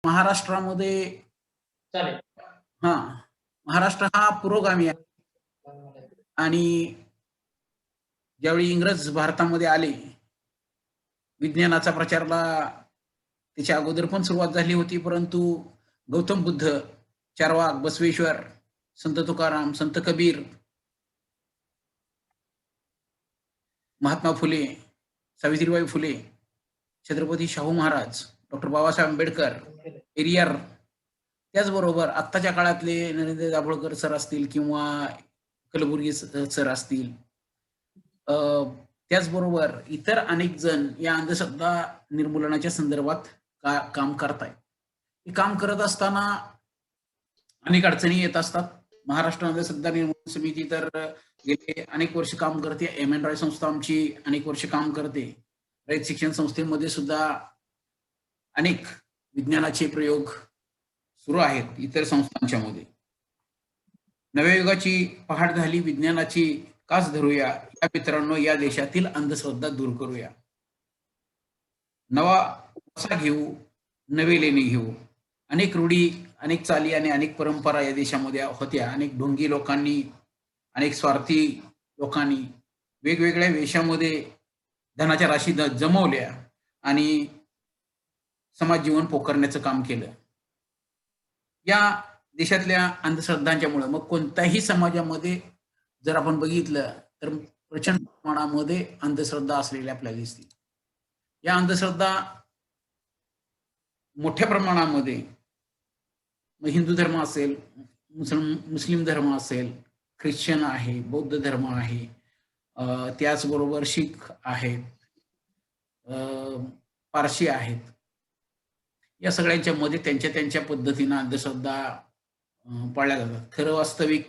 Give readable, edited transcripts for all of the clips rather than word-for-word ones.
महाराष्ट्रामध्ये चालेल. हा महाराष्ट्र हा पुरोगामी आहे आणि ज्यावेळी इंग्रज भारतामध्ये आले विज्ञानाचा प्रचारला त्याच्या अगोदर पण सुरुवात झाली होती, परंतु गौतम बुद्ध, चार्वाक, बसवेश्वर, संत तुकाराम, संत कबीर, महात्मा फुले, सावित्रीबाई फुले, छत्रपती शाहू महाराज, डॉक्टर बाबासाहेब आंबेडकर, पेरियार, त्याचबरोबर आत्ताच्या काळातले नरेंद्र दाभोळकर सर असतील किंवा कलबुर्गी सर असतील, त्याचबरोबर इतर अनेक जण या अंधश्रद्धा निर्मूलनाच्या संदर्भात काम करतायत. हे काम करत असताना अनेक अडचणी येत असतात. महाराष्ट्र अंधश्रद्धा निर्मूलन समिती तर गेले अनेक वर्ष काम करते. एम.एन. रॉय संस्था आमची अनेक वर्ष काम करते. रयत शिक्षण संस्थेमध्ये सुद्धा अनेक विज्ञानाचे प्रयोग सुरू आहेत इतर संस्थांच्या मध्ये. नव्या युगाची पहाट झाली, विज्ञानाची कास धरूया या मित्रांनो, या देशातील अंधश्रद्धा दूर करूया. नवा वसा घेऊ, नवे लेणे घेऊ. अनेक रूढी, अनेक चाली आणि अनेक परंपरा या देशामध्ये होत्या. अनेक ढोंगी लोकांनी, अनेक स्वार्थी लोकांनी वेगवेगळ्या वेशामध्ये धनाच्या राशी जमवल्या आणि समाज जीवन पोखरण्याचं काम केलं. या देशातल्या अंधश्रद्धांच्यामुळे मग कोणत्याही समाजामध्ये जर आपण बघितलं तर प्रचंड प्रमाणामध्ये अंधश्रद्धा असलेल्या आपल्याला दिसतील. या अंधश्रद्धा मोठ्या प्रमाणामध्ये हिंदू धर्म असेल, मुस्लिम धर्म असेल, ख्रिश्चन आहे, बौद्ध धर्म आहे, त्याचबरोबर शीख आहेत, पारशी आहेत. या सगळ्यांच्या मध्ये त्यांच्या त्यांच्या पद्धतीने अंधश्रद्धा पाळल्या जातात. खरं वास्तविक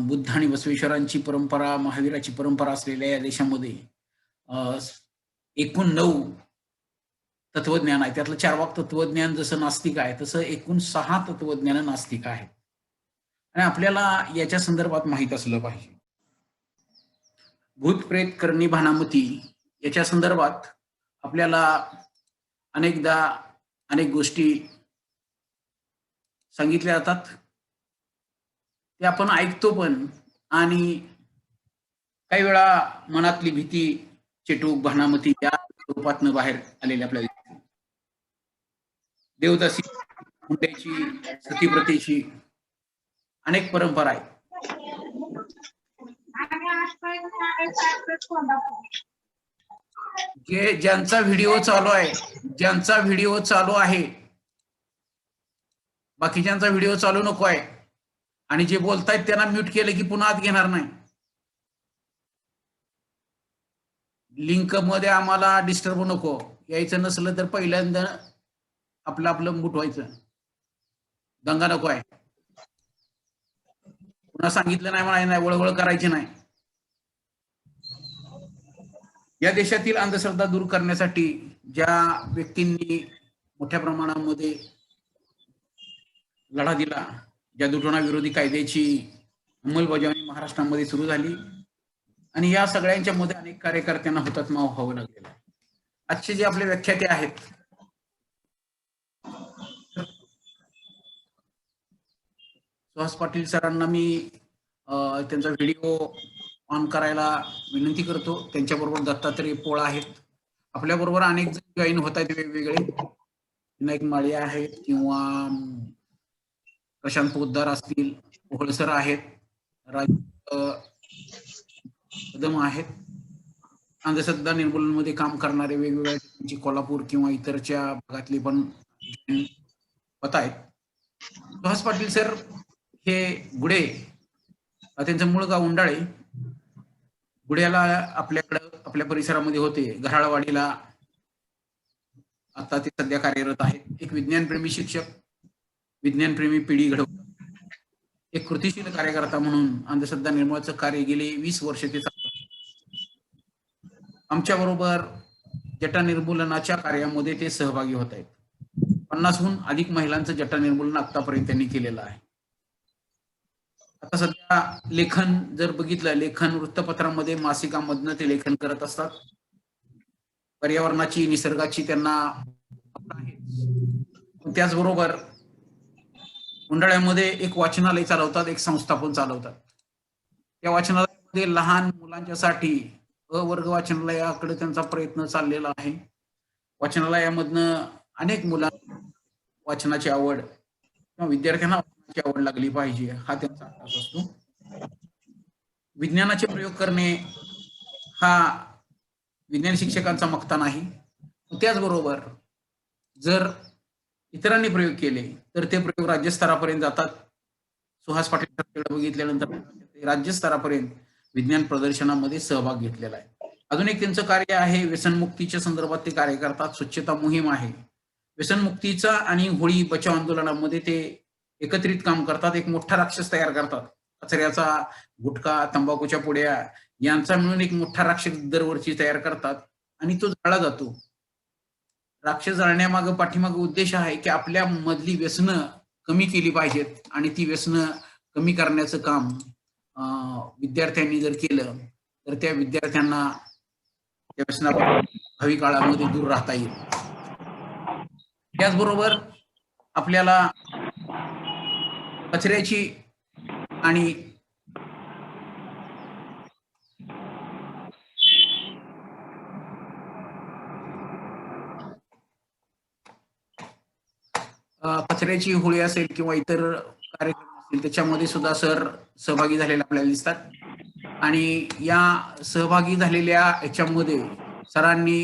बुद्ध आणि बसवेश्वरांची परंपरा, महावीराची परंपरा असलेल्या या देशामध्ये एकूण 9 तत्वज्ञान आहे. त्यातलं चार्वाक तत्वज्ञान जसं नास्तिक आहे तसं एकूण 6 तत्वज्ञान नास्तिक आहेत. आणि आपल्याला याच्या संदर्भात माहित असलं पाहिजे. भूत प्रेत करणी भानामती याच्या संदर्भात आपल्याला अनेकदा अनेक गोष्टी सांगितल्या जातात. ते आपण ऐकतो पण, आणि काही वेळा मनातली भीती, चेटूक, भानामती या रूपातनं बाहेर आलेल्या आपल्याला दिसते. देवदासी, हुंड्याची, सतीप्रथेची अनेक परंपरा आहेत. ज्यांचा व्हिडिओ चालू आहे, बाकीच्यांचा व्हिडिओ चालू नको आहे, आणि जे बोलतायत त्यांना म्यूट केलं की पुन्हा आत घेणार नाही. लिंक मध्ये आम्हाला डिस्टर्ब नको. यायचं नसलं तर पहिल्यांदा आपलं मूट व्हायचं. दंगा नको आहे. पुन्हा सांगितलं नाही म्हणाय नाही, वळवळ करायची नाही. या देशातील अंधश्रद्धा दूर करण्यासाठी ज्या व्यक्तींनी मोठ्या प्रमाणामध्ये लढा दिला, जादूटोणा विरोधी कायद्याची अंमलबजावणी महाराष्ट्रामध्ये सुरू झाली, आणि या सगळ्यांच्या मध्ये अनेक कार्यकर्त्यांना हुतात्मा व्हावं लागलेलं आहे. आजचे जे आपले व्याख्याते आहेत, सुहास पाटील सरांना मी त्यांचा व्हिडिओ ऑन करायला विनंती करतो. त्यांच्याबरोबर दत्तात्रय पोळ आहेत. आपल्याबरोबर अनेक जण जॉईन होत आहेत वेगवेगळे. विनायक माळी आहेत किंवा प्रशांत पोद्दार असतील, पोहळसर आहेत, राज कदम आहेत. अंधश्रद्धा निर्मूलन मध्ये काम करणारे वेगवेगळ्या ठिकाणची कोल्हापूर किंवा इतरच्या भागातले पण होत आहेत. सुहास पाटील सर हे गुडे, त्यांचं मूळ गाव उंडाळे. गुड्याला आपल्याकडं आपल्या परिसरामध्ये होते, घराळवाडीला आता ते सध्या कार्यरत आहेत. एक विज्ञानप्रेमी शिक्षक, विज्ञानप्रेमी पिढी घडवतात. एक कृतिशील कार्यकर्ता म्हणून अंधश्रद्धा निर्मूलनाचं कार्य गेले 20 वर्ष ते चालतात. आमच्या बरोबर जटा निर्मूलनाच्या कार्यामध्ये ते सहभागी होत आहेत. 50हून अधिक महिलांचं जटा निर्मूलन आतापर्यंत त्यांनी केलेलं आहे. आता सध्या लेखन जर बघितलं, लेखन वृत्तपत्रामध्ये, मासिकामधनं ते लेखन करत असतात. पर्यावरणाची, निसर्गाची त्यांना आहे, त्याचबरोबर मंडळामध्ये एक वाचनालय चालवतात, एक संस्था पण चालवतात. त्या वाचनालयामध्ये लहान मुलांच्यासाठी वर्ग वाचनालयाकडे त्यांचा प्रयत्न चाललेला आहे. वाचनालयामधनं अनेक मुलांना वाचनाची आवड किंवा विद्यार्थ्यांना वाचनाची आवड लागली पाहिजे, हा त्यांचा अट्टास असतो. विज्ञानाचे प्रयोग करणे हा विज्ञान शिक्षकांचा मक्ता नाही. त्याचबरोबर जर इतरांनी प्रयोग केले तर ते प्रयोग राज्यस्तरापर्यंत जातात. सुहास पाटील बघितल्यानंतर राज्यस्तरापर्यंत विज्ञान प्रदर्शनामध्ये सहभाग घेतलेला आहे. अजून एक त्यांचं कार्य आहे, व्यसनमुक्तीच्या संदर्भात ते कार्य करतात. स्वच्छता मोहीम आहे. व्यसनमुक्तीचा आणि होळी बचाव आंदोलनामध्ये ते एकत्रित काम करतात. एक मोठा राक्षस तयार करतात. कचऱ्याचा, गुटखा, तंबाखूच्या पुड्या यांचा मिळून एक मोठा राक्षस दरवर्षी तयार करतात आणि तो जाळला जातो. राक्षस जाळण्यामागं पाठीमागं उद्देश आहे की आपल्या मधली व्यसनं कमी केली पाहिजेत आणि ती व्यसनं कमी करण्याचं काम विद्यार्थ्यांनी जर केलं तर त्या विद्यार्थ्यांना त्या व्यसनापासून भावी काळामध्ये दूर राहता येईल. त्याचबरोबर आपल्याला कचऱ्याची आणि कचऱ्याची होळी असेल किंवा इतर कार्यक्रम असतील त्याच्यामध्ये सुद्धा सर सहभागी झालेले आपल्याला दिसतात आणि या सहभागी झालेल्या याच्यामध्ये सरांनी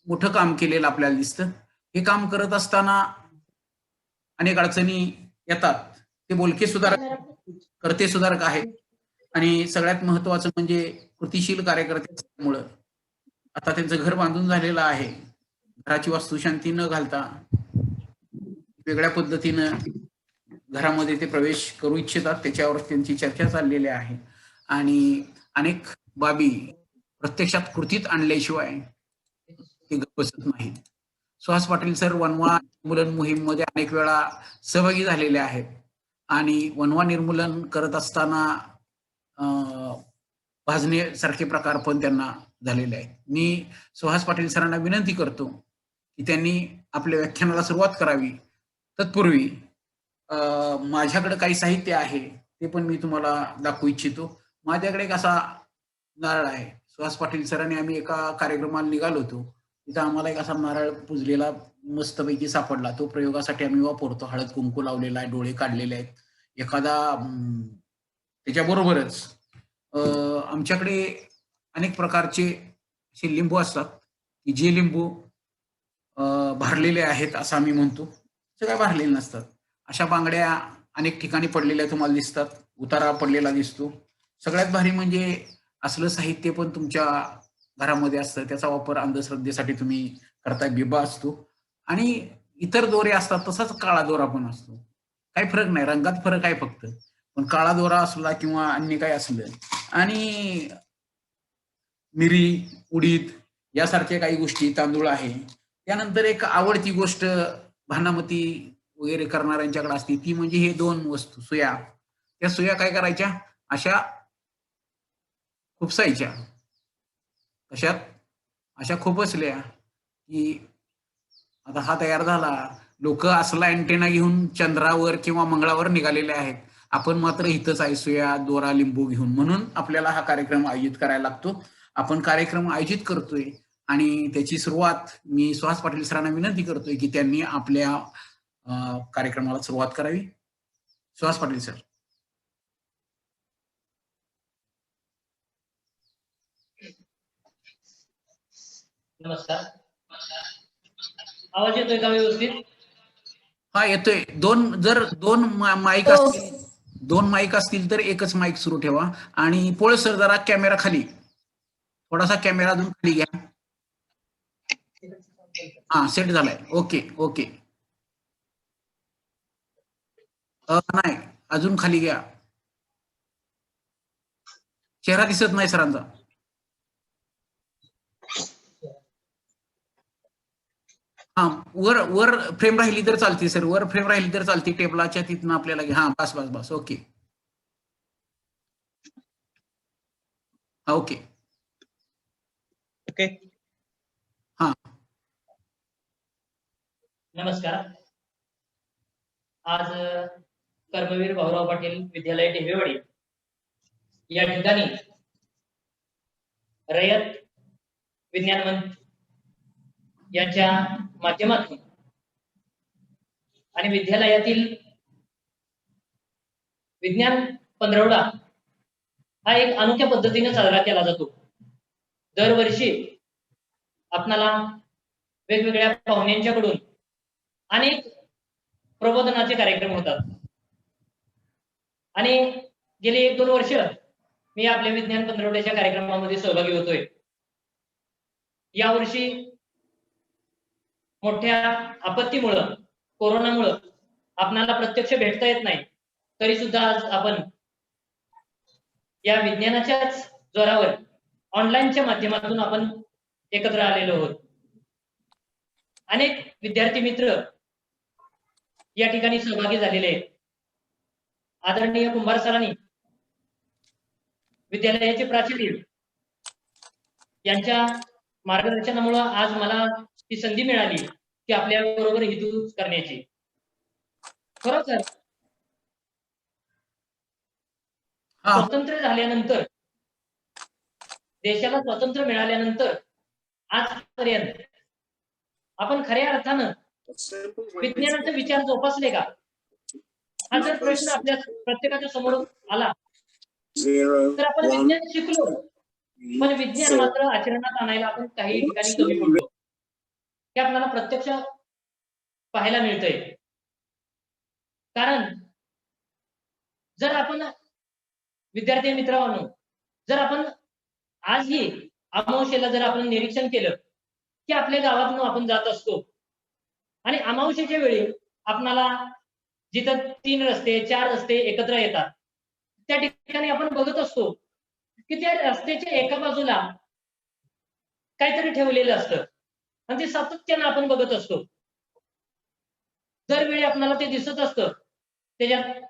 मोठं काम केलेलं आपल्याला दिसतं. हे काम करत असताना अनेक अडचणी येतात. ते बोलके सुधारक, कर्ते सुधारक आहेत आणि सगळ्यात महत्वाचं म्हणजे कृतिशील कार्यकर्ते असल्यामुळं आता त्यांचं घर बांधून झालेलं आहे. घराची वास्तुशांती न घालता वेगळ्या पद्धतीनं घरामध्ये ते प्रवेश करू इच्छितात. त्याच्यावर त्यांची चर्चा चाललेली आहे आणि अनेक बाबी प्रत्यक्षात कृतीत आणल्याशिवाय ते गप्प बसत नाहीत. सुहास पाटील सर वनवा निर्मूलन मोहीम मध्ये अनेक वेळा सहभागी झालेले आहेत आणि वनवा निर्मूलन करत असताना भाजण्यासारखे प्रकार पण त्यांना झालेले आहेत. मी सुहास पाटील सरांना विनंती करतो की त्यांनी आपल्या व्याख्यानाला सुरुवात करावी. तत्पूर्वी माझ्याकडे काही साहित्य आहे ते पण मी तुम्हाला दाखवू इच्छितो. माझ्याकडे एक असा नारळ आहे. सुहास पाटील सरांनी आम्ही एका कार्यक्रमाला निघालो होतो, तिथं आम्हाला एक असा नारळ पुजलेला मस्तपैकी सापडला. तो प्रयोगासाठी आम्ही वापरतो. हळद कुंकू लावलेला आहे, डोळे काढलेले आहेत. एखादा त्याच्याबरोबरच आमच्याकडे अनेक प्रकारचे असे लिंबू असतात की जे लिंबू भरलेले आहेत असं आम्ही म्हणतो, ते काय भरलेले नसतात. अशा बांगड्या अनेक ठिकाणी पडलेल्या तुम्हाला दिसतात. उतारा पडलेला दिसतो. सगळ्यात भारी म्हणजे असलं साहित्य पण तुमच्या घरामध्ये असतं. त्याचा वापर अंधश्रद्धेसाठी तुम्ही करताय. बिबा असतो आणि इतर दोरे असतात, तसाच काळा दोरा पण असतो. काही फरक नाही, रंगात फरक आहे फक्त. पण काळा दोरा असला किंवा अन्य काही असलं आणि मिरी, उडीद यासारख्या काही गोष्टी, तांदूळ आहे. त्यानंतर एक आवडती गोष्ट भानामती वगैरे करणाऱ्यांच्याकडे असते ती म्हणजे हे दोन वस्तू, सुया. त्या सुया काय करायच्या, अशा खुपसायच्या. कशात? अशा खुपसल्या की आता हा तयार झाला. लोक असला अँटेना घेऊन चंद्रावर किंवा मंगळावर निघालेले आहेत. आपण मात्र इथंच आहे सुया, दोरा, लिंबू घेऊन. म्हणून आपल्याला हा कार्यक्रम आयोजित करायला लागतो. आपण कार्यक्रम आयोजित करतोय आणि त्याची सुरुवात मी सुहास पाटील सरांना विनंती करतोय की त्यांनी आपल्या कार्यक्रमाला सुरुवात करावी. सुहास पाटील सर. नमस्कार. आवाज येतोय का व्यवस्थित? हा येतोय. दोन माईक असतील, दोन माईक असतील तर एकच माईक सुरू ठेवा. आणि पोळ सर जरा कॅमेरा खाली, थोडासा कॅमेरा अजून खाली घ्या. हा सेट झालाय. Okay okay. नाही अजून खाली घ्या. चेहरा दिसत नाही सरांचा. हा वर वर फ्रेम राहिली तर चालते सर, वर फ्रेम राहिली तर चालते टेबलाच्या तिथनं आपल्याला घ्या. हा बस बस बस. ओके. Okay okay. हा नमस्कार. आज कर्मवीर भाऊराव पाटील विद्यालय ढेबेवाडी या ठिकाणी रयत विज्ञान मंच यांच्या माध्यमातून आणि विद्यालयातील विज्ञान पंधरवडा हा एक अनोख्या पद्धतीने साजरा केला जातो. दरवर्षी आपणाला वेगवेगळ्या पाहुण्यांच्याकडून अनेक प्रबोधनाचे कार्यक्रम होतात आणि गेली 1-2 वर्ष मी आपल्या विज्ञान पंधरवड्याच्या कार्यक्रमामध्ये सहभागी होतोय. यावर्षी मोठ्या आपत्तीमुळं, कोरोनामुळं आपणाला प्रत्यक्ष भेटता येत नाही, तरी सुद्धा आज आपण या विज्ञानाच्याच जोरावर ऑनलाईनच्या माध्यमातून आपण एकत्र आलेलो आहोत. अनेक विद्यार्थी मित्र या ठिकाणी सहभागी झालेले आहेत. आदरणीय कुंभार सरांनी, विद्यालयाचे प्राचार्य यांच्या मार्गदर्शनामुळे आज मला ही संधी मिळाली की आपल्या बरोबर हितू करण्याची. खरोखर स्वातंत्र्य झाल्यानंतर, देशाला स्वातंत्र्य मिळाल्यानंतर आजपर्यंत आपण खऱ्या अर्थानं विज्ञानाचे विचार जोपासले का, हा जर प्रश्न आपल्या प्रत्येकाच्या समोर आला तर आपण विज्ञान शिकलो, पण विज्ञान मात्र आचरणात आणायला आपण काही ठिकाणी कमी पडलो हे आपल्याला प्रत्यक्ष पाहायला मिळतंय. कारण जर आपण विद्यार्थी मित्रांनो, जर आपण आजही अमावस्येला जर आपण निरीक्षण केलं की आपल्या गावातून आपण जात असतो आणि अमावस्येच्या वेळी आपणाला जिथं 3 रस्ते 4 रस्ते एकत्र येतात त्या ठिकाणी आपण बघत असतो की त्या रस्त्याच्या एका बाजूला काहीतरी ठेवलेलं असतं आणि ते सातत्यानं आपण बघत असतो. दरवेळी आपल्याला ते दिसत असतं. त्याच्यात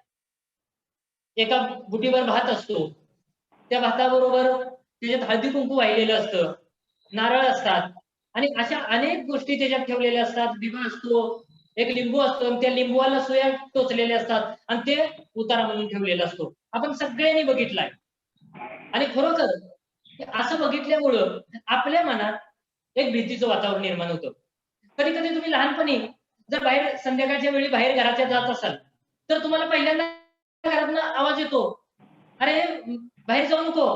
एका बुटीवर भात असतो, त्या भाताबरोबर त्याच्यात हळदी कुंकू वाहिलेलं असतं, नारळ असतात आणि अशा अनेक गोष्टी त्याच्यात ठेवलेल्या असतात. दिवा असतो, एक लिंबू असतो आणि त्या लिंबूला सुया टोचलेल्या असतात आणि ते उतारा म्हणून ठेवलेला असतो. आपण सगळ्यांनी बघितलाय आणि खरोखर असं बघितल्यामुळं आपल्या मनात एक भीतीचं वातावरण निर्माण होतं. कधी कधी तुम्ही लहानपणी जर बाहेर संध्याकाळच्या वेळी बाहेर घराच्या जात असाल तर तुम्हाला पहिल्यांदा घरातनं आवाज येतो, अरे बाहेर जाऊ नको,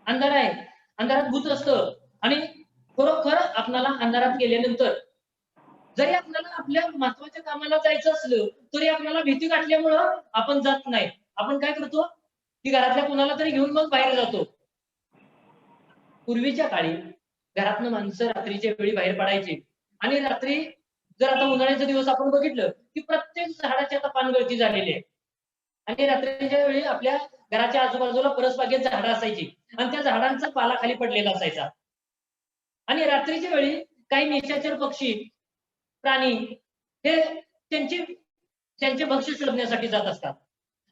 अंधार आहे, अंधारात भूत असतं. आणि खरोखर आपल्याला अंधारात गेल्यानंतर जरी आपल्याला आपल्या महत्वाच्या कामाला जायचं असलं तरी आपल्याला भीती गाठल्यामुळं आपण जात नाही. आपण काय करतो की घरातल्या कुणाला तरी घेऊन मग बाहेर जातो. पूर्वीच्या काळी घरातनं माणसं रात्रीच्या वेळी बाहेर पडायची आणि रात्री जर आता उन्हाळ्याचा दिवस आपण बघितलं की प्रत्येक झाडाची आता पानगळती झालेली आहे आणि रात्रीच्या वेळी आपल्या घराच्या आजूबाजूला परसबागेत झाडं असायची आणि त्या झाडांचा पाला खाली पडलेला असायचा आणि रात्रीच्या वेळी काही निशाचर पक्षी प्राणी हे त्यांचे भक्ष्य शोधण्यासाठी जात असतात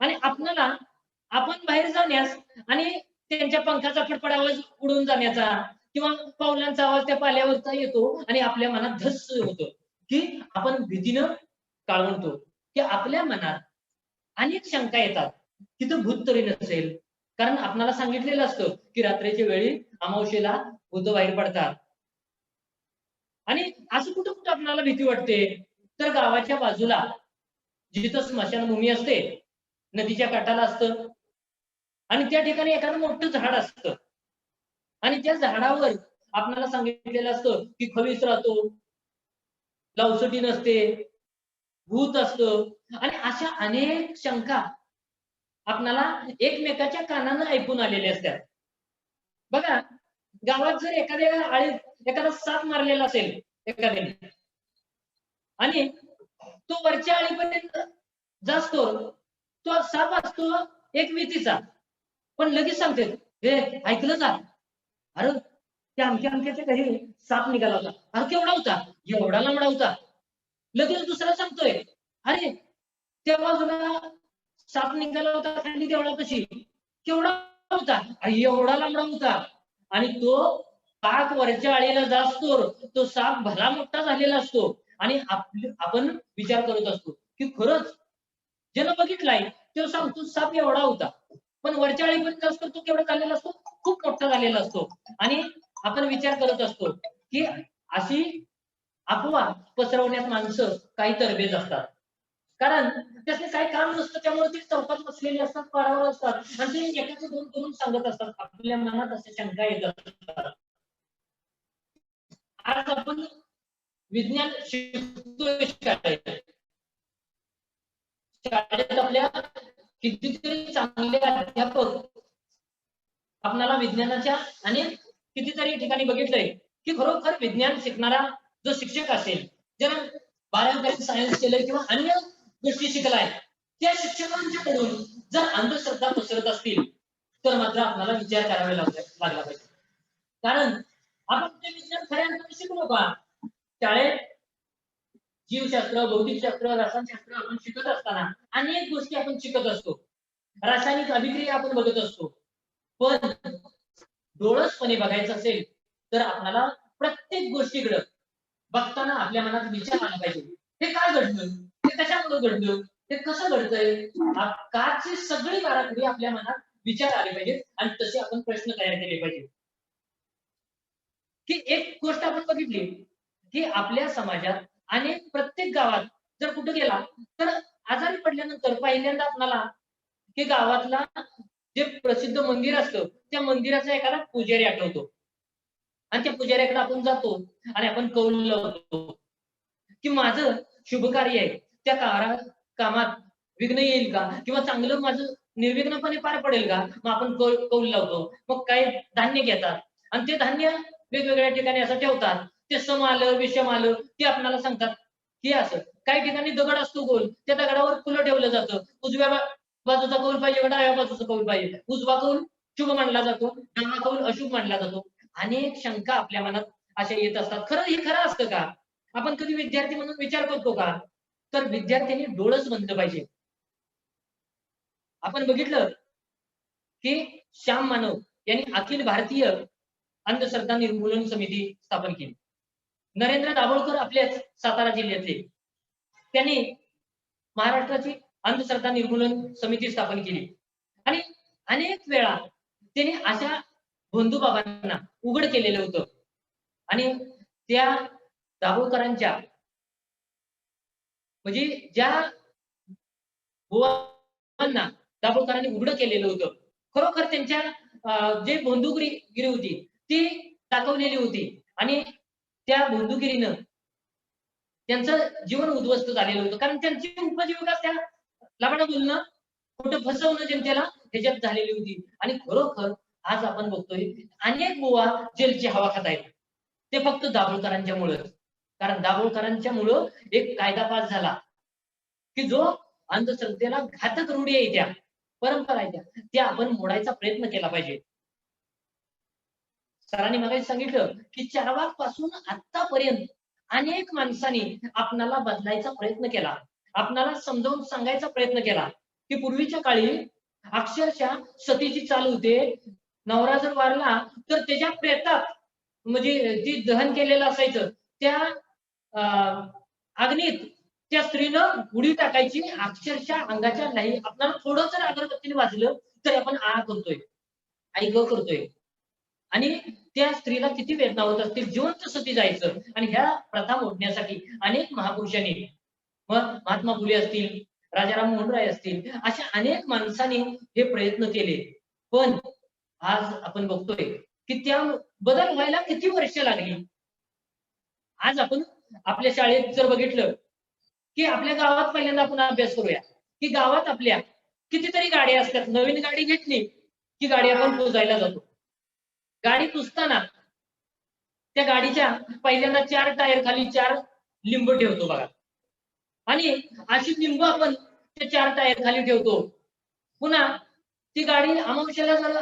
आणि आपण बाहेर जाण्यास आणि त्यांच्या पंखाचा फडफड आवाज उडून जाण्याचा किंवा पावलांचा आवाज त्या पाल्यावरचा येतो आणि आपल्या मनात धस्स होतं की आपण भीतीनं काळवंतो की आपल्या मनात अनेक शंका येतात, तिथं भूत तरी नसेल. कारण आपल्याला सांगितलेलं असतं की रात्रीच्या वेळी अमावस्येला भूत बाहेर पडतात. आणि असं कुठं कुठं आपल्याला भीती वाटते तर गावाच्या बाजूला जिथं स्मशानभूमी असते, नदीच्या काठाला असतं आणि त्या ठिकाणी एखादं मोठं झाड असतं आणि त्या झाडावर आपल्याला सांगितलेलं असतं की खवीस राहतो, लवसटी नसते, भूत असतं आणि अशा अनेक शंका आपल्याला एकमेकाच्या कानानं ऐकून आलेल्या असतात. बघा, गावात जर एखाद्या आळीत एखादा साप मारलेला असेल एखाद्याने आणि तो वरच्या आळीपर्यंत जास्तो, तो साप असतो एक वितीचा, पण लगेच सांगते हे ऐकलं का, अरे त्या अमक्याच्या घरी साप निघाला होता, अरे केवढा होता, एवढा लांबडा होता. लगेच दुसरा सांगतोय अरे त्या बाजूला साप निघाला होता खाली देवळापाशी, केवढा होता, एवढा लांबडा होता. आणि तो पाक वरच्या आळीला जास्तोर तो साप भला मोठा झालेला असतो आणि आपण विचार करत असतो की खरंच ज्यानं बघितलाय तो सांगतो साप एवढा होता, पण वरच्या वेळेपर्यंत असतो तो केवढा झालेला असतो, खूप मोठा झालेला असतो. आणि आपण विचार करत असतो की अशी अफवा पसरवण्यात माणसं काही तरबेज असतात. कारण त्याचे काही काम नसतं, त्यामुळे ते चौकात बसलेले असतात, पारावर असतात आणि ते एकाचं दोन करून सांगत असतात. आपल्या मनात अशा शंका येत असतात. आज आपण विज्ञान शिकतोय शाळेत. शाळेत आपल्या कितीतरी चांगले अध्यापक आपल्याला विज्ञानाच्या अनेक कितीतरी ठिकाणी बघितलंय की खरोखर विज्ञान शिकणारा जो शिक्षक असेल, ज्यानं 12वी सायन्स केलंय किंवा अन्य गोष्टी शिकलाय, त्या शिक्षकांच्याकडून जर अंधश्रद्धा पसरत असतील तर मात्र आपल्याला विचार करावा लागला पाहिजे. कारण आपण ते विज्ञान खऱ्या अर्थाने शिकलो का? शाळेत जीवशास्त्र, भौतिकशास्त्र, रसायनशास्त्र आपण शिकत असताना अनेक गोष्टी आपण शिकत असतो. रासायनिक अभिक्रिया आपण बघत असतो. पण डोळसपणे बघायचं असेल तर आपल्याला प्रत्येक गोष्टीकडे बघताना आपल्या मनात विचार आला पाहिजे. हे काय घडलं? हे कशामुळे घडलं? हे कसं घडतंय? काची सगळी कारागिरी आपल्या मनात विचार आले पाहिजेत आणि तसे आपण प्रश्न तयार केले पाहिजे. की एक गोष्ट आपण बघितली की आपल्या समाजात अनेक प्रत्येक गावात जर कुठे गेला तर आजारी पडल्यानंतर पहिल्यांदा आपल्याला की गावातला जे प्रसिद्ध मंदिर असतं त्या मंदिराचा एखादा पुजारी आठवतो आणि त्या पुजाऱ्याकडे आपण जातो आणि आपण कौल लावतो की माझं शुभ कार्य आहे, त्या कामात विघ्न येईल का किंवा चांगलं माझं निर्विघ्नपणे पार पडेल का? मग आपण कौल लावतो. मग काही धान्य घेतात आणि ते धान्य वेगवेगळ्या ठिकाणी असं ठेवतात. ते सम आलं विषम आलं ते आपल्याला सांगतात की असं. काही ठिकाणी दगड असतो गोल, त्या दगडावर फुलं ठेवलं जातं. उजव्या बाजूचा कौल पाहिजे का डाव्या बाजूचा कौल पाहिजे? उजवा कौल शुभ मानला जातो, डावा कौल अशुभ मानला जातो. अनेक शंका आपल्या मनात अशा येत असतात. खरं हे खरं असतं का? आपण कधी विद्यार्थी म्हणून विचार करतो का? तर विद्यार्थ्यांनी डोळंच बंद पाहिजे. आपण बघितलं की श्याम मानव यांनी अखिल भारतीय अंधश्रद्धा निर्मूलन समिती स्थापन केली. नरेंद्र दाभोळकर आपल्याच सातारा जिल्ह्यातले, त्यांनी महाराष्ट्राची अंधश्रद्धा निर्मूलन समिती स्थापन केली आणि अनेक वेळा त्यांनी अशा बंधुबाबांना उघड केलेलं होतं आणि त्या दाभोळकरांच्या म्हणजे ज्या बुवांना दाभोळकरांनी उघड केलेलं होतं, खरोखर त्यांच्या जे बंधुगिरी होती ती दाखवलेली होती आणि त्या बंधुगिरीनं त्यांचं जीवन उद्ध्वस्त झालेलं होतं. कारण त्यांची उपजीविका त्या लबाड बोलणं, खोटं फसवणं जनतेला ह्याच्यात झालेली होती. आणि खरोखर आज आपण बघतोय अनेक बुवा जेलची हवा खात आहेत. ते फक्त दाभोळकरांच्यामुळेच. कारण दाभोळकरांच्यामुळं एक कायदा पास झाला की जो अंधश्रद्धेला घातक रूढी आहे, त्या परंपरा आहे त्या आपण मोडायचा प्रयत्न केला पाहिजे. सरांनी मगाशी सांगितलं की चारवाक पासून आतापर्यंत अनेक माणसांनी आपणाला बदलायचा प्रयत्न केला, आपणाला समजावून सांगायचा प्रयत्न केला की पूर्वीच्या काळी अक्षरशः सतीची चाल होते. नवरा जर वारला तर त्याच्या प्रेतात म्हणजे ती दहन केलेलं असायचं, त्या अग्नीत त्या स्त्रीनं उडी टाकायची. अक्षरशः अंगाच्या नाही आपल्याला थोडं जर अगरबत्तीने वाजलं तर आपण आ करतोय, आई ग करतोय आणि त्या स्त्रीला किती वेदना होत असतील. जिवंत सती जायचं आणि ह्या प्रथा मोडण्यासाठी अनेक महापुरुषांनी, मग महात्मा फुले असतील, राजाराम मोहन राय असतील, अशा अनेक माणसांनी हे प्रयत्न केले. पण आज आपण बघतोय की त्या बदल व्हायला किती वर्ष लागली. आज आपण आपल्या शाळेत जर बघितलं की आपल्या गावात पहिल्यांदा आपण अभ्यास करूया की गावात आपल्या कितीतरी गाड्या असतात. नवीन गाडी घेतली की गाडी आपण पुजायला जातो. गाडी पुसताना त्या गाडीच्या पहिल्यांदा 4 टायर खाली 4 लिंब ठेवतो बघा आणि अशी लिंब आपण त्या 4 टायर खाली ठेवतो. पुन्हा ती गाडी अमावस्येला जर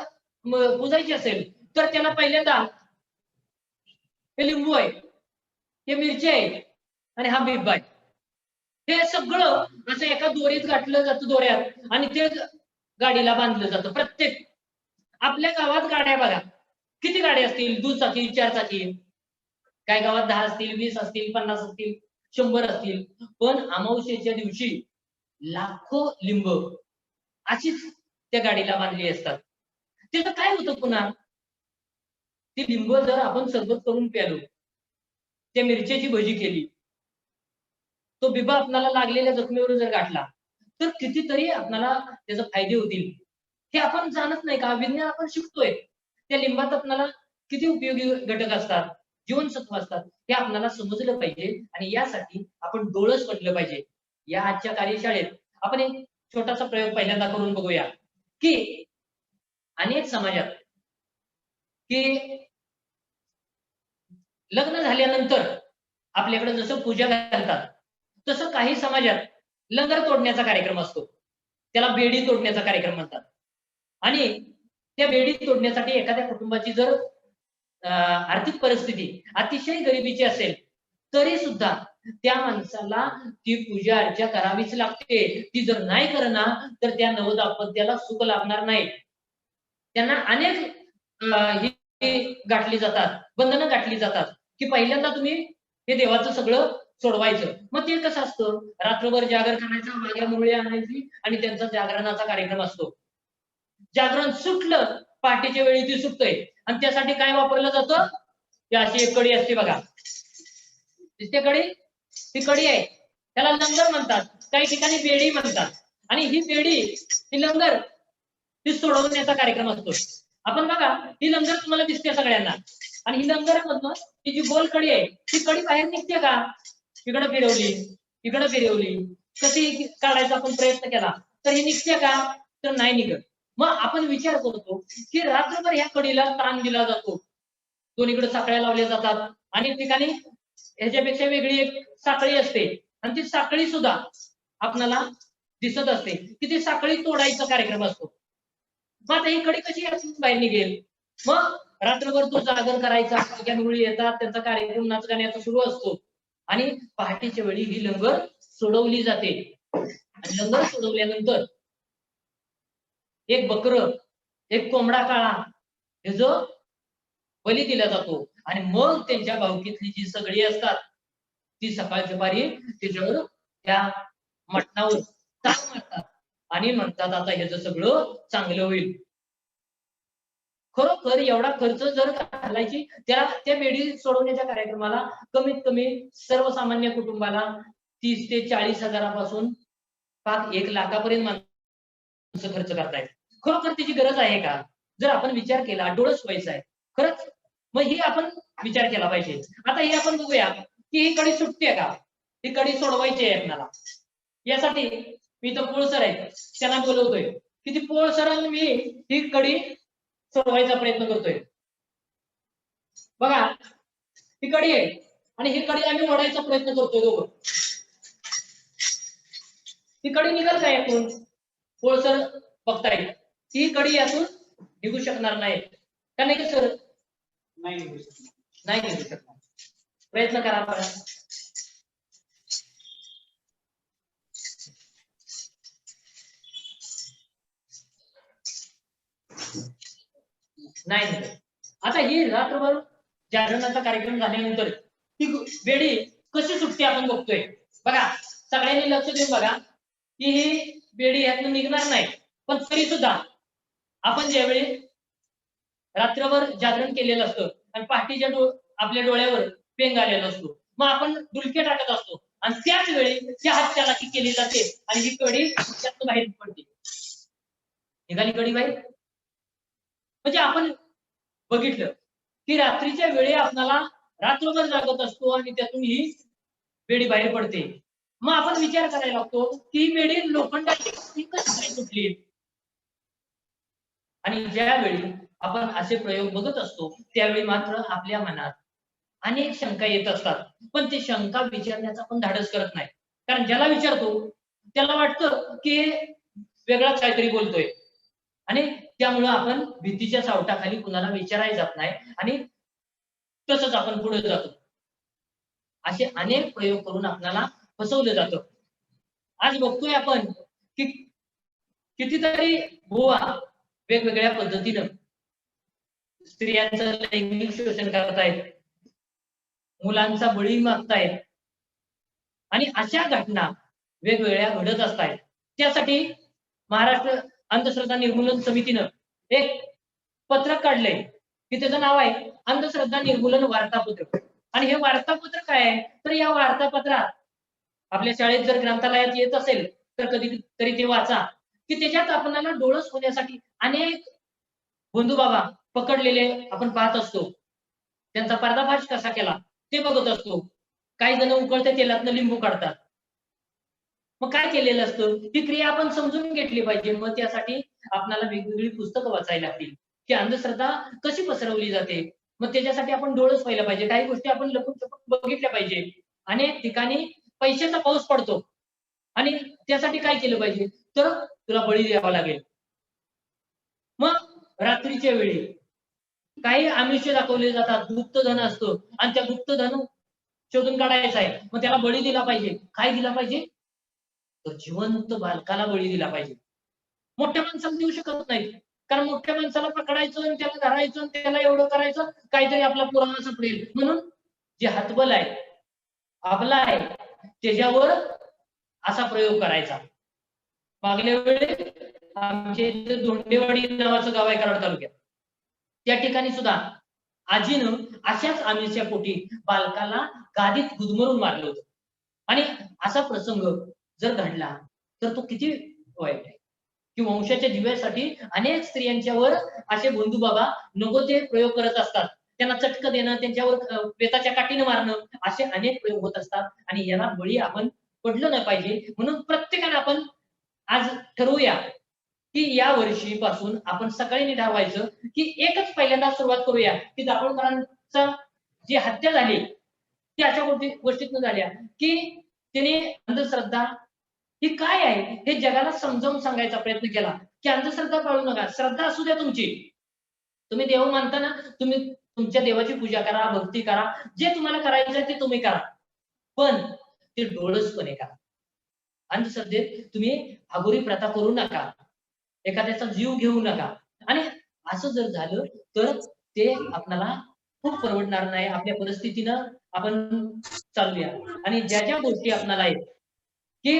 पुजायची असेल तर त्याला पहिल्यांदा हे लिंबू आहे, हे मिरची आहे आणि हा बिब्बा आहे. हे सगळं असं एका दोरीत गाठलं जातं दोऱ्यात आणि ते गाडीला बांधलं जातं. प्रत्येक आपल्या गावात गाड्या बघा किती गाड्या असतील, दुचाकी 4 चाकी, काही गावात 10 असतील, 20 असतील, 50 असतील, 100 असतील, पण अमावस्येच्या दिवशी लाखो लिंब अशीच त्या गाडीला बांधली असतात. त्याचं काय होतं पुन्हा, ती लिंब जर आपण सरबत करून प्यालो, त्या मिरच्याची भजी केली, तो बिबा आपल्याला लागलेल्या जखमेवर जर गाठला, तर कितीतरी आपल्याला त्याचे फायदे होतील. हे आपण जाणत नाही का? विज्ञान आपण शिकतोय. त्या लिंबात आपल्याला किती उपयोगी घटक असतात, जीवनसत्व असतात, हे आपल्याला समजलं पाहिजे आणि यासाठी आपण डोळस म्हटलं पाहिजे. या आजच्या कार्यशाळेत आपण एक छोटासा प्रयोग पहिल्यांदा करून बघूया, की अनेक समाजात की लग्न झाल्यानंतर आपल्याकडे जसं पूजा घालतात, तसं काही समाजात लंगर तोडण्याचा कार्यक्रम असतो. त्याला बेडी तोडण्याचा कार्यक्रम म्हणतात. आणि त्या बेडी तोडण्यासाठी एखाद्या कुटुंबाची जर आर्थिक परिस्थिती अतिशय गरिबीची असेल, तरी सुद्धा त्या माणसाला ती पूजा अर्चा करावीच लागते. ती जर नाही करणार, तर त्या नवदाम्पत्याला सुख लाभणार नाही. त्यांना अनेक ही गाठली जातात, बंधनं गाठली जातात, की पहिल्यांदा तुम्ही हे देवाचं सगळं सोडवायचं. मग ते कसं असतं, रात्रभर जागर करायचं, मागे मुरळी आणायची आणि त्यांचा जागरणाचा कार्यक्रम असतो. जागरण सुटलं, पहाटेच्या वेळी ती सुटतंय आणि त्यासाठी काय वापरलं जातं, ती अशी एक कडी असते बघा, दिसते कडी, ती कडी आहे, त्याला लंगर म्हणतात, काही ठिकाणी बेडी म्हणतात. आणि ही बेडी, ही लंगर, ती सोडवण्याचा कार्यक्रम असतो. आपण बघा, ही लंगर तुम्हाला दिसते सगळ्यांना, आणि ही लंगरामधनं ही जी गोल कडी आहे, ती कडी बाहेर निघते का? इकडं फिरवली, इकडं फिरवली, कशी काढायचा आपण प्रयत्न केला तर ही निघते का? तर नाही निघत. मग आपण विचार करतो की रात्रभर ह्या कडीला ताण दिला जातो, दोन्हीकडे साखळ्या लावल्या जातात, अनेक ठिकाणी ह्याच्यापेक्षा वेगळी एक साखळी असते, आणि ती साखळी सुद्धा आपल्याला दिसत असते की ती साखळी तोडायचा कार्यक्रम असतो. मग आता ही कडी कशी यातून बाहेर निघेल? मग रात्रभर तो जागर करायचा, सगळ्या मुली येतात, त्यांचा कार्यक्रम नाच गाण्याचा सुरू असतो, आणि पहाटेच्या वेळी ही लंगर सोडवली जाते. आणि लंगर सोडवल्यानंतर एक बकर, एक कोंबडा काळा, हे जो बली दिला जातो, आणि मग त्यांच्या भावकीतली जी सगळी असतात, ती सकाळच्या पारी त्याच्यावर त्या मटणावर ताक मारतात आणि म्हणतात आता ह्याचं सगळं चांगलं होईल. खरोखर एवढा खर्च जर घालायची त्या बेडी सोडवण्याच्या कार्यक्रमाला कमीत कमी सर्वसामान्य कुटुंबाला 30 ते 40 हजारापासून 1 लाखापर्यंत माणसं खर्च करतायत. खरोखर त्याची गरज आहे का? जर आपण विचार केला, डोळस व्हायचा आहे खरंच, मग ही आपण विचार केला पाहिजे. आता हे आपण बघूया की ही कडी सुटते का? ही कडी सोडवायची आहे आपल्याला. यासाठी मी इथं पोळसर आहे, त्यांना बोलवतोय की ती पोळसरांना मी ही कडी सोडवायचा प्रयत्न करतोय. बघा, ही कडी आहे आणि ही कडी आम्ही ओढायचा प्रयत्न करतोय दोघं. ही कडी निघाल का यातून? पोळसर बघताय, ही कडी यातून निघू शकणार नाही का? नाही सर, नाही निघू शकणार. प्रयत्न करा बघा. नाही. आता ही रात्रभर जागरणाचा कार्यक्रम झाल्यानंतर ही बेडी कशी सुटते आपण बघतोय. बघा, सगळ्यांनी लक्ष देऊन बघा की ही बेडी यातून निघणार नाही, पण तरी सुद्धा आपण ज्यावेळी रात्रभर जागरण केलेलं असतं आणि पहाटेच्या आपल्या डोळ्यावर पेंग आलेला असतो, मग आपण डुलके टाकत असतो, आणि त्याच वेळी त्या हात चालाकी केली जाते आणि ही कडी त्यातून बाहेर पडते. निघाली कडी बाहेर. म्हणजे आपण बघितलं की रात्रीच्या वेळी आपल्याला रात्रभर जागत असतो आणि त्यातून ही बेडी बाहेर पडते. मग आपण विचार करायला लागतो की ही बेडी लोखंडाची कशी काय सुटली. आणि ज्यावेळी आपण असे प्रयोग बघत असतो त्यावेळी मात्र आपल्या मनात अनेक शंका येत असतात, पण ते शंका विचारण्याचा आपण धाडस करत नाही. कारण ज्याला विचारतो त्याला वाटतं की वेगळाच काहीतरी बोलतोय, आणि त्यामुळं आपण भीतीच्या सावटाखाली कुणाला विचारायला जात नाही आणि तसंच आपण पुढे जातो. असे अनेक प्रयोग करून आपल्याला फसवलं जातं. आज बघतोय आपण की कितीतरी बुवा वेगवेगळ्या पद्धतीनं स्त्रियांचं लैंगिक शोषण करतायत, मुलांचा बळी मागतायत, आणि अशा घटना वेगवेगळ्या घडत असतात. त्यासाठी महाराष्ट्र अंधश्रद्धा निर्मूलन समितीनं एक पत्रक काढलंय की त्याचं नाव आहे अंधश्रद्धा निर्मूलन वार्तापत्र. आणि हे वार्तापत्र काय आहे, तर या वार्तापत्रात आपल्या शाळेत जर ग्रंथालयात येत असेल तर कधी तरी ते वाचा, की त्याच्यात आपल्याला डोळस होण्यासाठी अनेक बंधू बाबा पकडलेले आपण पाहत असतो. त्यांचा पर्दाफाश कसा केला ते बघत असतो. काही जण उकळत्या तेलातनं लिंबू काढतात. मग काय केलेलं असतं, ही क्रिया आपण समजून घेतली पाहिजे. मग त्यासाठी आपल्याला वेगवेगळी पुस्तकं वाचायला लागतील, की अंधश्रद्धा कशी पसरवली जाते. मग त्याच्यासाठी आपण डोळस पाहिलं पाहिजे. काही गोष्टी आपण लपून-छपून बघितल्या पाहिजे. अनेक ठिकाणी पैशाचा पाऊस पडतो आणि त्यासाठी काय केलं पाहिजे, तर तुला बळी द्यावा लागेल. मग रात्रीच्या वेळी काही आमिष दाखवले जातात. गुप्तधन असतं आणि त्या गुप्तधन शोधून काढायचा आहे. मग त्याला बळी दिला पाहिजे. काय दिला पाहिजे? तर जिवंत बालकाला बळी दिला पाहिजे. मोठ्या माणसाला देऊ शकत नाही. कारण मोठ्या माणसाला पकडायचं आणि त्याला धरायचं आणि त्याला एवढं करायचं, काहीतरी आपला पुरावा सापडेल. म्हणून जे हातबल आहे, आपला आहे, त्याच्यावर असा प्रयोग करायचा. मागल्या वेळी आमच्या इथे धोंडेवाडी नावाचं गाव आहे कराड तालुक्यात. त्या ठिकाणी सुद्धा आजीनं अशाच आमिषच्या पोटी बालकाला गादीत गुदमरून मारलं होतं. आणि असा प्रसंग जर घडला तर तो किती वाईट आहे, की वंशाच्या दिव्यासाठी अनेक स्त्रियांच्यावर असे बंधू बाबा नको ते प्रयोग करत असतात. त्यांना चटकं देणं, त्यांच्यावर बेताच्या काठीनं मारणं, असे अनेक प्रयोग होत असतात. आणि याला बळी आपण पडलं नाही पाहिजे. म्हणून प्रत्येकाने आपण आज ठरवूया की या वर्षीपासून आपण सकाळी ठरवायचं की एकच पहिल्यांदा सुरुवात करूया, की दाभोळकरांचा जी हत्या झाली ती अशा गोष्टीतून झाल्या, की त्याने अंधश्रद्धा ही काय आहे हे जगाला समजावून सांगायचा प्रयत्न केला, की अंधश्रद्धा पाळू नका. श्रद्धा असू द्या तुमची. तुम्ही देव मानता ना, तुम्ही तुमच्या देवाची पूजा करा, भक्ती करा. जे तुम्हाला करायचं ते तुम्ही करा. पण ते डोळसपणे करा. अंधश्रद्धेत तुम्ही अघोरी प्रथा करू नका. एखाद्याचा जीव घेऊ नका. आणि असं जर झालं तर ते आपल्याला खूप परवडणार नाही. आपल्या परिस्थितीनं आपण चालूया. आणि ज्या ज्या गोष्टी आपल्याला आहेत, की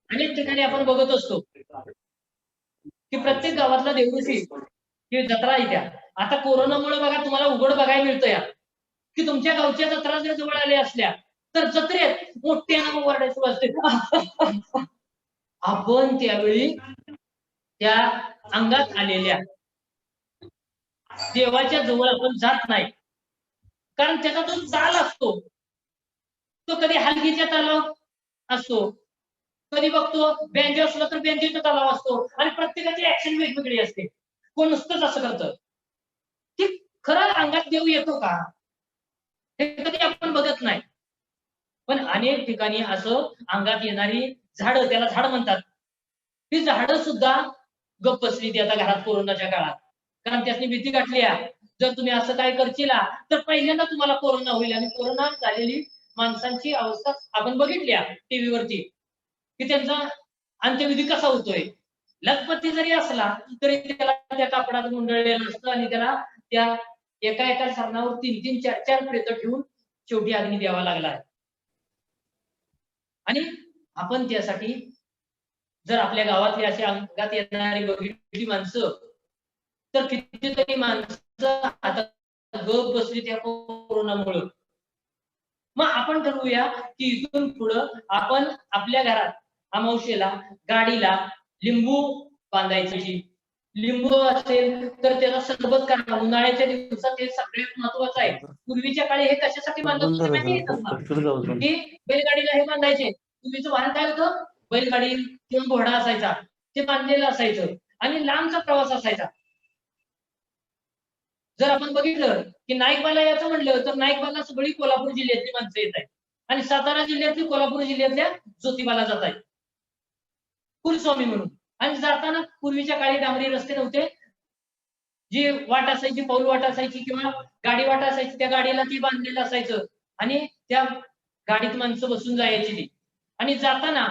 अनेक ठिकाणी आपण बघत असतो, की प्रत्येक गावातला देवऋषी ही जत्रा येत्या. आता कोरोनामुळे बघा तुम्हाला उघड बघायला मिळतं या, की तुमच्या गावच्या जत्रा जर जवळ आल्या असल्या तर जत्रेत मोठ्यानं ओरडायचं असते. आपण त्यावेळी त्या अंगात आलेल्या देवाच्या जवळ आपण जात नाही. कारण त्याचा जो चाल असतो तो कधी हलगीच्या तालावर असतो, कधी बघतो बेंजो असला तर बेंजोचा तलाव असतो. आणि प्रत्येकाची ऍक्शन वेगवेगळी असते. कोण नुसतंच असं करतं, की खरं अंगात देव येतो का हे कधी आपण बघत नाही. पण अनेक ठिकाणी असं अंगात येणारी झाडं, त्याला झाड म्हणतात, ती झाडं सुद्धा गप्प बसली ती आता घरात कोरोनाच्या काळात. कारण त्यासनी भीती गाठली आहे. जर तुम्ही असं काय करशीला तर पहिल्यांदा तुम्हाला कोरोना होईल. आणि कोरोना झालेली माणसांची अवस्था आपण बघितली टीव्हीवरती, की त्यांचा अंत्यविधी कसा होतोय. लखपती जरी असला तरी त्याला त्या कापडात गुंडळलेलं असतं आणि त्याला त्या एका एका सरणावर 3-3, 4-4 प्रेत ठेवून शेवटी अग्नी द्यावा लागला. आणि आपण त्यासाठी जर आपल्या गावातली अशी अंगात येणारी बघितली माणसं तर कितीतरी माणसं आता गप बसली त्या कोरोनामुळं. मग आपण ठरवूया की इथून पुढं आपण आपल्या घरात अमावस्येला गाडीला लिंबू बांधायची. लिंबू असेल तर त्याचा सरबत करा. उन्हाळ्याच्या दिवसात हे सगळ्यात महत्वाचं आहे. पूर्वीच्या काळी हे कशासाठी बांधत होते माहिती आहे का? की बैलगाडीला हे बांधायचे. पूर्वीचं वाहन काय होतं, बैलगाडी किंवा घोडा असायचा, ते बांधलेलं असायचं आणि लांबचा प्रवास असायचा. जर आपण बघितलं की नाईकबाला याचं म्हणलं तर नाईकबाला सगळी कोल्हापूर जिल्ह्यातली माणसं येत आहेत आणि सातारा जिल्ह्यातली कोल्हापूर जिल्ह्यातल्या ज्योतिबाला जात आहेत कुलस्वामी म्हणून. आणि जाताना पूर्वीच्या काळी डांबरी रस्ते नव्हते. जी वाट असायची, पाऊल वाट असायची किंवा गाडी वाट असायची, त्या गाडीला ती बांधलेलं असायचं आणि त्या गाडीत माणसं बसून जायची ती. आणि जाताना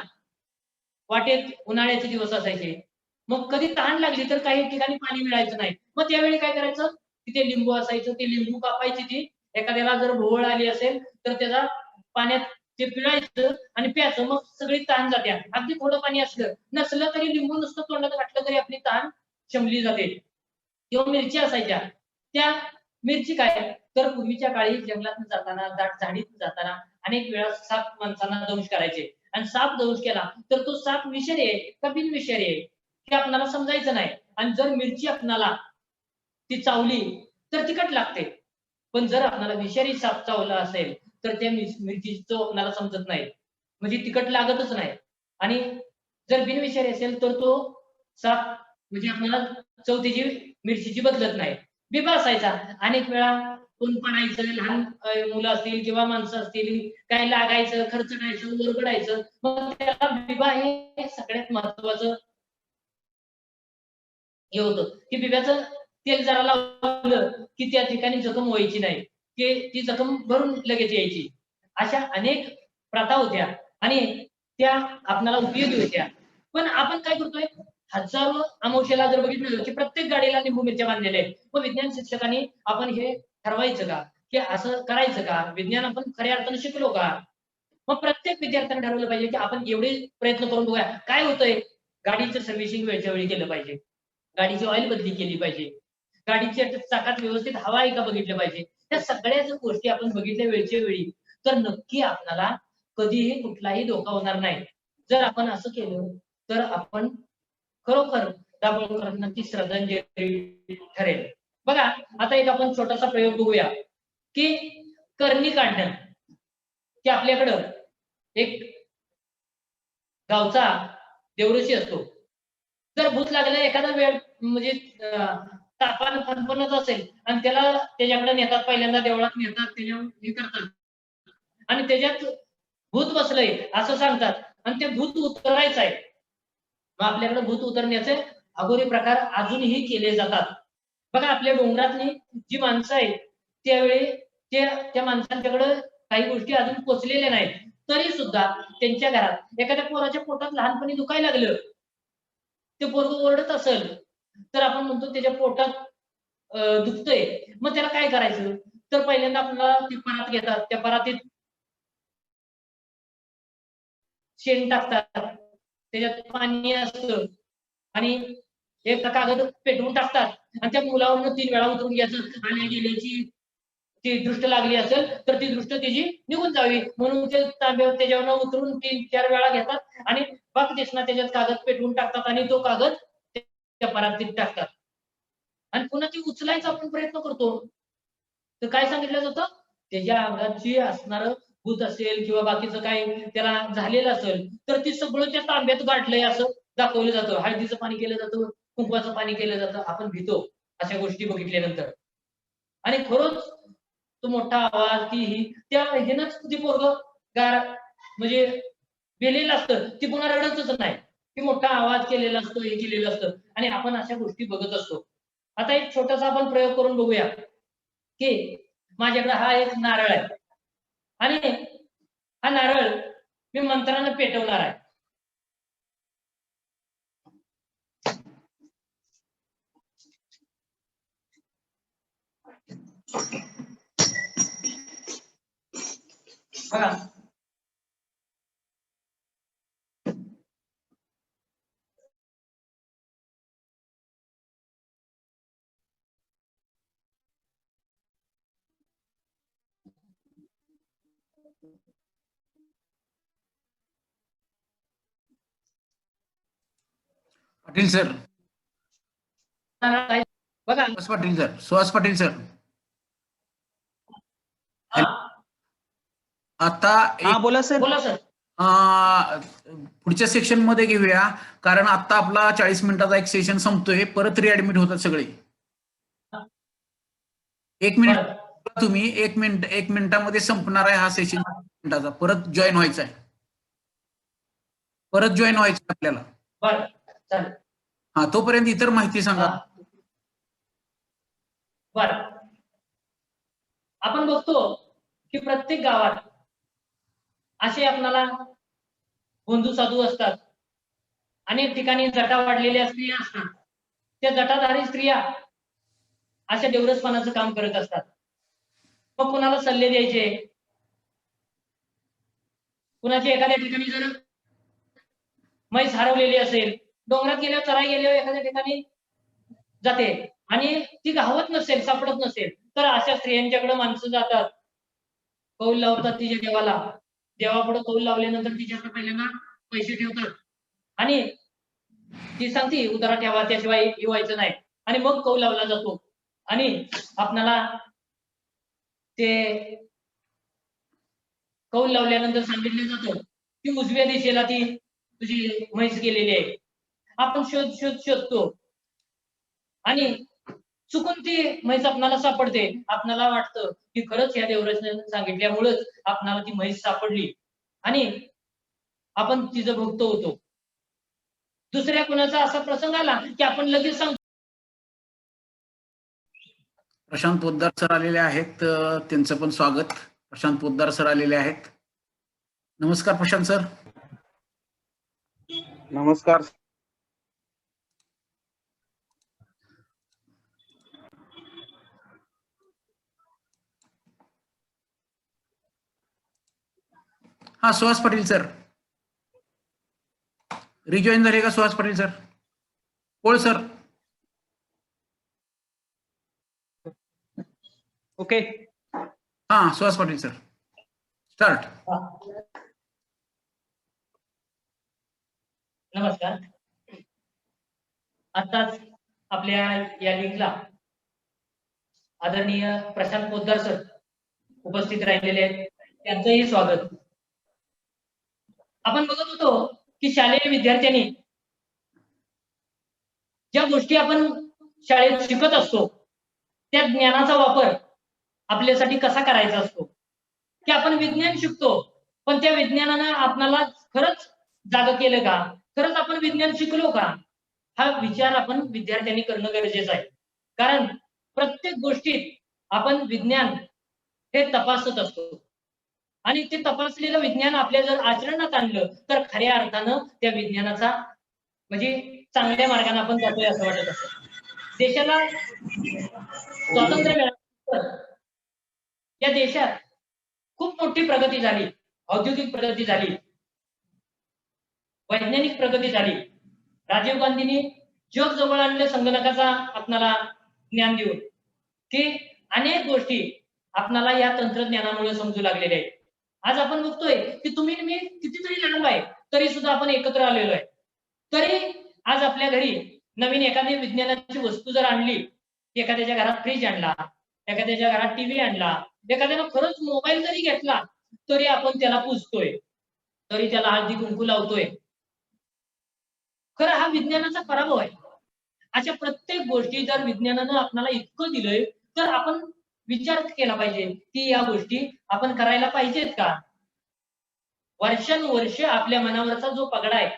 वाटेत उन्हाळ्याचे दिवस असायचे. मग कधी तहान लागली तर काही ठिकाणी पाणी मिळायचं नाही. मग त्यावेळी काय करायचं, की ते लिंबू असायचं, ते लिंबू कापायची ती. एखाद्याला जर भोवळ आली असेल तर त्याचा पाण्यात ते पिळायचं आणि प्यायचं, मग सगळी तहान जाते. अगदी थोडं पाणी असलं नसलं तरी लिंबू नुसतं तोंडात घातलं तरी आपली तहान शमली जाते. किंवा मिरची असायच्या, त्या मिरची काय तर पूर्वीच्या काळी जंगलात जाताना, दाट झाडीत जाताना अनेक वेळा साप माणसांना दंश करायचे, आणि साप दंश केला तर तो साप विषारी आहे का बिनविषारी आहे हे आपल्याला समजायचं नाही. आणि जर मिरची आपणाला ती चावली तर तिखट लागते, पण जर आपल्याला विषारी साप चावला असेल तर त्या मिरचीची चव आपल्याला समजत नाही, म्हणजे तिखट लागतच नाही. आणि जर बिनविषारी असेल तर तो साप म्हणजे आपल्याला चव त्याची मिरचीची बदलत नाही. बिबा असायचा, अनेक वेळा ऊन पडायचं, लहान मुलं असतील किंवा माणसं असतील, काय लागायचं, खरचटायचं, ओरबडायचं, मग त्याला बिबा हे सगळ्यात महत्वाचं हे होतं की बिब्याचं तेल जरा लावलं की त्या ठिकाणी जखम व्हायची नाही, की ती जखम भरून लगेच यायची. अशा अनेक प्रथा होत्या आणि त्या आपल्याला उपयोगी होत्या. पण आपण काय करतोय, हजारो अमावस्येला जर बघितलं की प्रत्येक गाडीला लिंबू मिरच्या बांधलेल्या आहेत. मग विज्ञान शिक्षकांनी आपण हे ठरवायचं का की असं करायचं का, विज्ञान आपण खऱ्या अर्थाने शिकलो का? मग प्रत्येक विद्यार्थ्याने ठरवलं पाहिजे की आपण एवढे प्रयत्न करून बघूया काय होतंय. गाडीचं सर्व्हिसिंग वेळच्या वेळी केलं पाहिजे, गाडीची ऑइल बदली केली पाहिजे, गाडीच्या चाकात व्यवस्थित हवा आहे का बघितलं पाहिजे. त्या सगळ्या जर गोष्टी आपण बघितल्या वेळच्या वेळी तर नक्की आपल्याला कधीही कुठलाही धोका होणार नाही. जर आपण असं केलं तर आपण खरोखर दाभोळकरांना ती श्रद्धांजली ठरेल. बघा, आता एक आपण छोटासा प्रयोग बघूया की करणी काढणं, की आपल्याकडं एक गावचा देवऋषी असतो. जर भूत लागलं एखादा वेळ म्हणजे तापानं फणफणत असेल आणि त्याला त्याच्याकडे नेतात, पहिल्यांदा देवळात नेतात, त्याच्यावर हे करतात आणि त्याच्यात भूत बसलंय असं सांगतात आणि ते भूत उतरायचं आहे. मग आपल्याकडे भूत उतरण्याचे अघोरी प्रकार अजूनही केले जातात. बघा, आपल्या डोंगरातली जी माणसं आहेत त्यावेळी त्या माणसांच्याकडे काही गोष्टी अजून पोचलेल्या नाहीत, तरी सुद्धा त्यांच्या घरात एखाद्या पोराच्या पोटात लहानपणी दुखायला लागलं, ते पोरगं ओरडत असेल तर आपण म्हणतो त्याच्या पोटात दुखतंय, मग त्याला काय करायचं. तर पहिल्यांदा आपल्याला ती परात घेतात, त्या परातीत शेण टाकतात, त्याच्यात पाणी असतं आणि एक कागद पेटवून टाकतात आणि त्या मुलावरनं 3 वेळा उतरून घ्यायचं. आल्या गेल्याची ती दृष्ट लागली असेल तर ती दृष्ट त्याची निघून जावी म्हणून ते तांब्यावर त्याच्यावर उतरून 3-4 वेळा घेतात आणि बाकी दिसणार त्याच्यात कागद पेटवून टाकतात आणि तो कागद त्या परातीत टाकतात आणि पुन्हा ती उचलायचा आपण प्रयत्न करतो. तर काय सांगितलं जातं, त्याच्या अंगात जी असणारं भूत असेल किंवा बाकीचं काय त्याला झालेलं असेल तर ती सगळं त्या तांब्यात गाठलंय असं दाखवलं जातं. हळदीचं पाणी केलं जातं, कुंकवाचं पाणी केलं जातं. आपण भीतो अशा गोष्टी बघितल्यानंतर. आणि खरंच तो मोठा आवाज ती ही त्या ह्यानंच ती पोरगं गार म्हणजे गेलेलं असतं, ती पुन्हा रडतच नाही. की मोठा आवाज केलेला असतो, हे केलेलं असतं आणि आपण अशा गोष्टी बघत असतो. आता एक छोटासा आपण प्रयोग करून बघूया की माझ्याकडे हा एक नारळ आहे आणि हा नारळ मी मंत्रानं पेटवणार आहे. बघा, पाटील सर, बघा, सुहास पाटील सर, सुहास पाटील सर. हा आता हा एक बोला सर. बोला सर. पुढच्या सेक्शन मध्ये घेऊया, कारण आता आपला 40 मिनिटाचा एक सेशन संपतोय, परत रिऍडमिट होतात सगळे. 1 मिनिट बरं तुम्ही, 1 मिनिटामध्ये संपणार आहे हा सेशन मिनिटाचा. परत जॉईन व्हायचा आहे, आपल्याला. बरं चालेल. हा, तोपर्यंत इतर माहिती सांगा. हा बरं, आपण बघतो की प्रत्येक गावात असे आपल्याला बंधू साधू असतात. अनेक ठिकाणी जटा वाढलेल्या स्त्रिया असतात. त्या जटाधारी स्त्रिया अशा देवरसपणाचं काम करत असतात. मग कुणाला सल्ले द्यायचे, कुणाच्या एखाद्या ठिकाणी जर म्हैस हरवलेली असेल, डोंगरात गेल्यावर चराई गेल्यावर एखाद्या ठिकाणी जाते आणि ती गावत नसेल, सापडत नसेल, तर अशा स्त्रियांच्याकडे माणसं जातात, कौल लावतात तिच्या देवाला. देवापुढे कौल लावल्यानंतर तिच्याकडे पहिल्यांदा पैसे ठेवतात आणि ती सांगते उतारा ठेवा, त्याशिवाय येवायचं नाही. आणि मग कौल लावला जातो आणि आपणाला ते कौल लावल्यानंतर सांगितलं जातं की उजव्या दिशेला ती तुझी म्हैस गेलेली आहे. आपण शोधतो आणि चुकून ती म्हैस आपणाला सापडते. आपणाला वाटतं की खरंच या देवराजने सांगितल्यामुळेच आपणाला ती म्हैस सापडली आणि आपण तिचं भक्त होतो. दुसऱ्या कुणाचा असा प्रसंग आला की आपण लगेच सांगतो. प्रशांत पोद्दार सर आलेले आहेत, त्यांचं पण स्वागत. प्रशांत पोद्दार सर आलेले आहेत. नमस्कार प्रशांत सर. नमस्कार. हा, सुहास पाटील सर रिजॉईन झाले का? सुहास पाटील सर, कोळ सर. ओके, हा, सुहास पाटील सर, स्टार्ट. नमस्कार. आताच आपल्या या लिंकला आदरणीय प्रशांत पोद्दार सर उपस्थित राहिलेले आहेत, त्यांचंही स्वागत. आपण बघत होतो की शालेय विद्यार्थ्यांनी ज्या गोष्टी आपण शाळेत शिकत असतो त्या ज्ञानाचा वापर आपल्यासाठी कसा करायचा असतो, की आपण विज्ञान शिकतो पण त्या विज्ञानानं आपल्याला खरंच जागं केलं का, खरंच आपण विज्ञान शिकलो का, हा विचार आपण विद्यार्थ्यांनी करणं गरजेचं आहे. कारण प्रत्येक गोष्टीत आपण विज्ञान हे तपासत असतो आणि ते तपासलेलं विज्ञान आपल्या जर आचरणात आणलं तर खऱ्या अर्थानं त्या विज्ञानाचा म्हणजे चांगल्या मार्गाने आपण जातोय असं वाटत असतं. देशाला स्वातंत्र्य मिळाल्यानंतर या देशात खूप मोठी प्रगती झाली, औद्योगिक प्रगती झाली, वैज्ञानिक प्रगती झाली. राजीव गांधींनी जग जवळ आणलं संगणकाचा आपणाला ज्ञान देऊन, की अनेक गोष्टी आपणाला या तंत्रज्ञानामुळे समजू लागलेल्या आहेत. आज आपण बघतोय की तुम्ही मी कितीतरी लांब आहे तरी सुद्धा आपण एकत्र आलेलो आहे. तरी आज आपल्या घरी नवीन एखादी विज्ञानाची वस्तू जर आणली, एखाद्याच्या घरात फ्रीज आणला, एखाद्याच्या घरात टीव्ही आणला, एखाद्यानं खरंच मोबाईल जरी घेतला तरी आपण त्याला पूजतोय, तरी त्याला हळदी कुंकू लावतोय. खरं हा विज्ञानाचा पराभव आहे. अशा प्रत्येक गोष्टी जर विज्ञानानं आपल्याला इतकं दिलंय तर आपण विचार केला पाहिजे की या गोष्टी आपण करायला पाहिजेत का. वर्षानुवर्ष आपल्या मनावरचा जो पगडा आहे,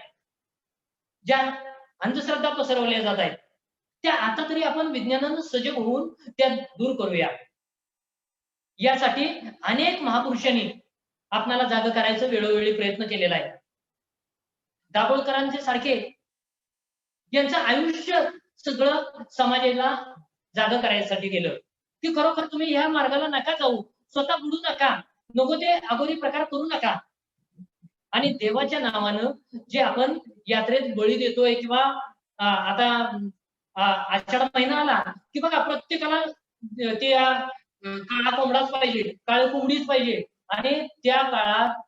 ज्या अंधश्रद्धा पसरवल्या जात आहेत, त्या आता तरी आपण विज्ञानानं सजग होऊन त्या दूर करूया. यासाठी अनेक महापुरुषांनी आपल्याला जाग करायचं वेळोवेळी प्रयत्न केलेला आहे. दाभोळकरांचे सारखे यांचं आयुष्य सगळं समाजाला जाग करायसाठी गेलं, की खरोखर तुम्ही ह्या मार्गाला नका जाऊ, स्वतः बुडू नका, नको ते अघोरी प्रकार करू नका. आणि देवाच्या नावानं जे आपण यात्रेत बळी देतोय किंवा आता आषाढ महिना आला की बघा प्रत्येकाला ते काळा कोंबडाच पाहिजे, काळी कोंबडीच पाहिजे आणि त्या काळात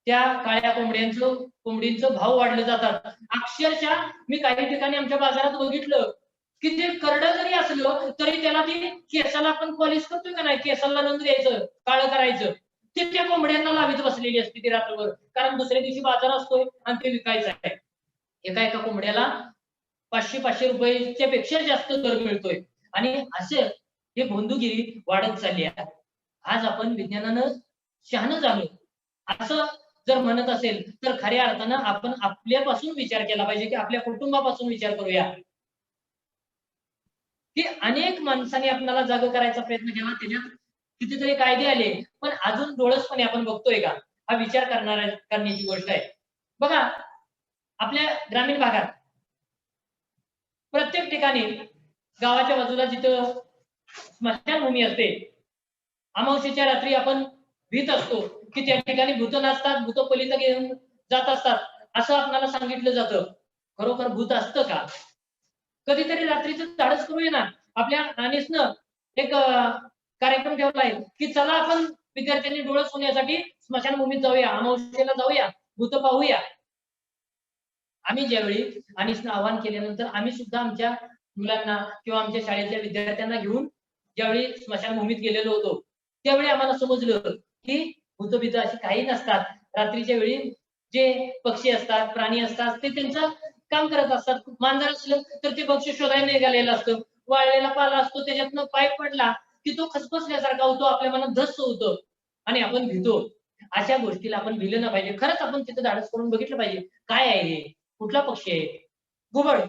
त्या काळ्या कोंबडींचं भाव वाढले जातात. अक्षरशः मी काही ठिकाणी आमच्या बाजारात बघितलं की ते करडं जरी असलं तरी त्याला ते केसाला आपण पॉलिश करतोय का नाही, केसाला रंग द्यायचं, काळं करायचं, ते त्या कोंबड्यांना लावित बसलेली असते ती रात्रभर. कारण दुसऱ्या दिवशी बाजार असतोय आणि ते विकायचं आहे. एका कोंबड्याला 500 रुपयाच्या पेक्षा जास्त दर मिळतोय आणि असं हे भोंदूगिरी वाढत चालली आहे. आज आपण विज्ञानानं शहाणं झालो असं जर म्हणत असेल तर खऱ्या अर्थानं आपण आपल्यापासून विचार केला पाहिजे, की आपल्या कुटुंबापासून विचार करूया. की अनेक माणसांनी आपल्याला जाग करायचा प्रयत्न केला, त्याच्यात कितीतरी कायदे आले, पण अजून डोळसपणे आपण बघतोय का, हा विचार करण्याची गोष्ट आहे. बघा आपल्या ग्रामीण भागात प्रत्येक ठिकाणी गावाच्या बाजूला जिथं स्मशानभूमी असते, अमावस्येच्या रात्री आपण भीत असतो की त्या ठिकाणी भूत नसतात, भूत पलित घेऊन जात असतात असं आपल्याला सांगितलं जातं. खरोखर भूत असतं का? कधीतरी रात्रीचं धाडस करूया ना. आपल्या अनिसनं एक कार्यक्रम ठेवलाय की चला आपण विद्यार्थ्यांनी डोळे सोडण्यासाठी स्मशानभूमीत जाऊया, अमावस्येला जाऊया, भूत पाहूया. आम्ही ज्यावेळी अनिसनं आवाहन केल्यानंतर आम्ही सुद्धा आमच्या मुलांना किंवा आमच्या शाळेतल्या विद्यार्थ्यांना घेऊन ज्यावेळी स्मशानभूमीत गेलेलो होतो, त्यावेळी आम्हाला समजलं की भूतभीत अशी काही नसतात. रात्रीच्या वेळी जे पक्षी असतात, प्राणी असतात ते त्यांचं काम करत असतात. मांजर असलं तर ते पक्षी शोधायला निघालेलं असतं. वाळलेला पाला असतो त्याच्यातनं पाय पडला की तो खसखसल्यासारखा होतो, आपल्या मनात धस्स होतं आणि आपण भीतो. अशा गोष्टीला आपण भिलं नाही पाहिजे. खरंच आपण तिथं धाडस करून बघितलं पाहिजे. काय आहे हे? कुठला पक्षी आहे? घुबड.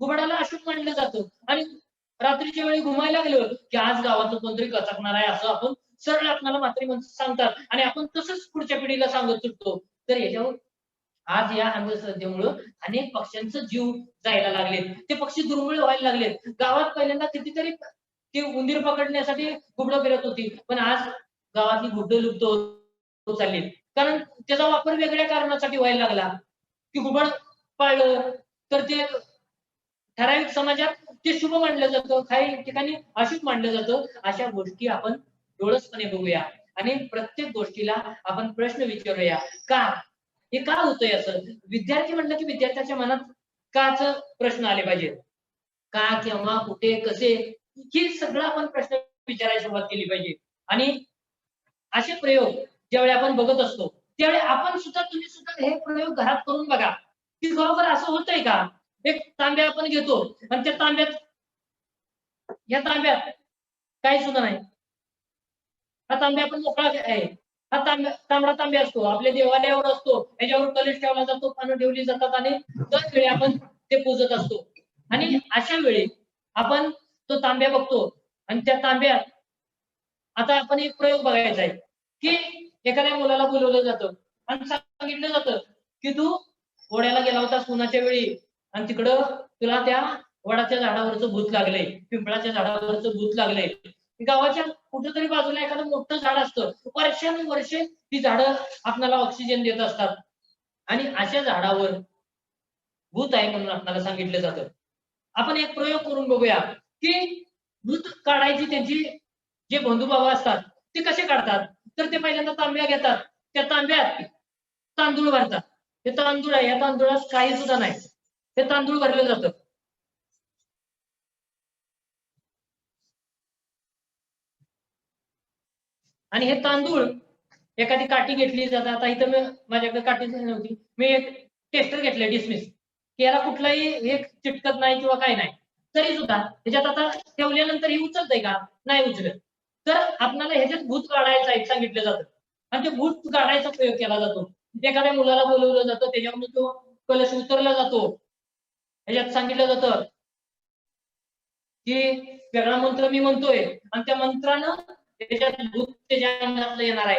घुबडाला अशुभ मानलं जातं आणि रात्रीच्या वेळी घुमायला लागलं की आज गावातून कोणतरी कचकणार आहे असं आपण सरळ आपल्याला म्हातारी माणसं सांगतात आणि आपण तसंच पुढच्या पिढीला सांगत सुटतो. तर याच्यावर आज या अंधश्रद्धेमुळं अनेक पक्ष्यांचा जीव जायला लागलेत. ते पक्षी दुर्मिळ व्हायला लागलेत. गावात पहिल्यांदा कितीतरी ती उंदीर पकडण्यासाठी घुबडं फिरत होती, पण आज गावातली घुबडं लुप्त होत चालली. कारण त्याचा वापर वेगळ्या कारणासाठी व्हायला लागला. की घुबड पाळलं तर ते ठराविक समाजात ते शुभ मानलं जातं, काही ठिकाणी अशुभ मानलं जातं. अशा गोष्टी आपण डोळसपणे बघूया आणि प्रत्येक गोष्टीला आपण प्रश्न विचारूया. का? हे का होतंय असं? विद्यार्थी म्हटलं की विद्यार्थ्याच्या मनात काच प्रश्न आले पाहिजेत. का, केव्हा, कुठे, कसे हे सगळं आपण प्रश्न विचारायला सुरुवात केली पाहिजे. आणि असे प्रयोग ज्यावेळी आपण बघत असतो, त्यावेळी आपण सुद्धा तुम्ही सुद्धा हे प्रयोग घरात करून बघा, की खरोखर असं होतंय का? एक तांब्या आपण घेतो आणि त्या तांब्यात काही सुद्धा नाही. हा तांब्या पण मोकळा आहे. हा तांबडा तांब्या असतो. आपल्या देवालयावर असतो. त्याच्यावर कलश ठेवला जातो, पानं ठेवली जातात आणि दरवेळी आपण ते पूजत असतो. आणि अशा वेळी आपण तो तांब्या बघतो आणि त्या तांब्यात आता आपण एक प्रयोग बघायचा आहे, की एखाद्या मुलाला बोलवलं जातं आणि सांगितलं जातं, की तू ओढ्याला गेला होतास उन्हाच्या वेळी आणि तिकडं तुला त्या वडाच्या झाडावरचं भूत लागलंय, पिंपळाच्या झाडावरचं भूत लागलंय. गावाच्या कुठेतरी बाजूला एखादं मोठं झाड असतं. वर्षानुवर्षे ती झाडं आपल्याला ऑक्सिजन देत असतात आणि अशा झाडावर भूत आहे म्हणून आपल्याला सांगितलं जातं. आपण एक प्रयोग करून बघूया, की भूत काढायची त्यांची जे बंधुभाव असतात ते कसे काढतात. तर ते पहिल्यांदा तांब्या घेतात. त्या तांब्यात तांदूळ भरतात. हे तांदूळ आहे, या तांदूळात काही सुद्धा नाही. हे तांदूळ भरलं जातं. आणि हे तांदूळ एखादी काठी घेतली जातात. आता इथं माझ्याकडे काठी नव्हती. मी एक टेस्टर घेतलंय डिसमिस, की याला कुठलाही हे चिटकत नाही किंवा काही नाही. तरी सुद्धा ह्याच्यात आता ठेवल्यानंतर ही उचलतंय का? नाही उचलत. तर आपल्याला ह्याच्यात भूत काढायचं आहे सांगितलं जातं. आणि ते भूत काढायचा प्रयोग केला जातो. एखाद्या मुलाला बोलवलं जातं, त्याच्यावरून तो कलश उतरला जातो. ह्याच्यात सांगितलं जातं, की वेगळा मंत्र मी म्हणतोय आणि त्या मंत्रानं त्याच्यात भूत त्याच्या अंगातलं येणार आहे.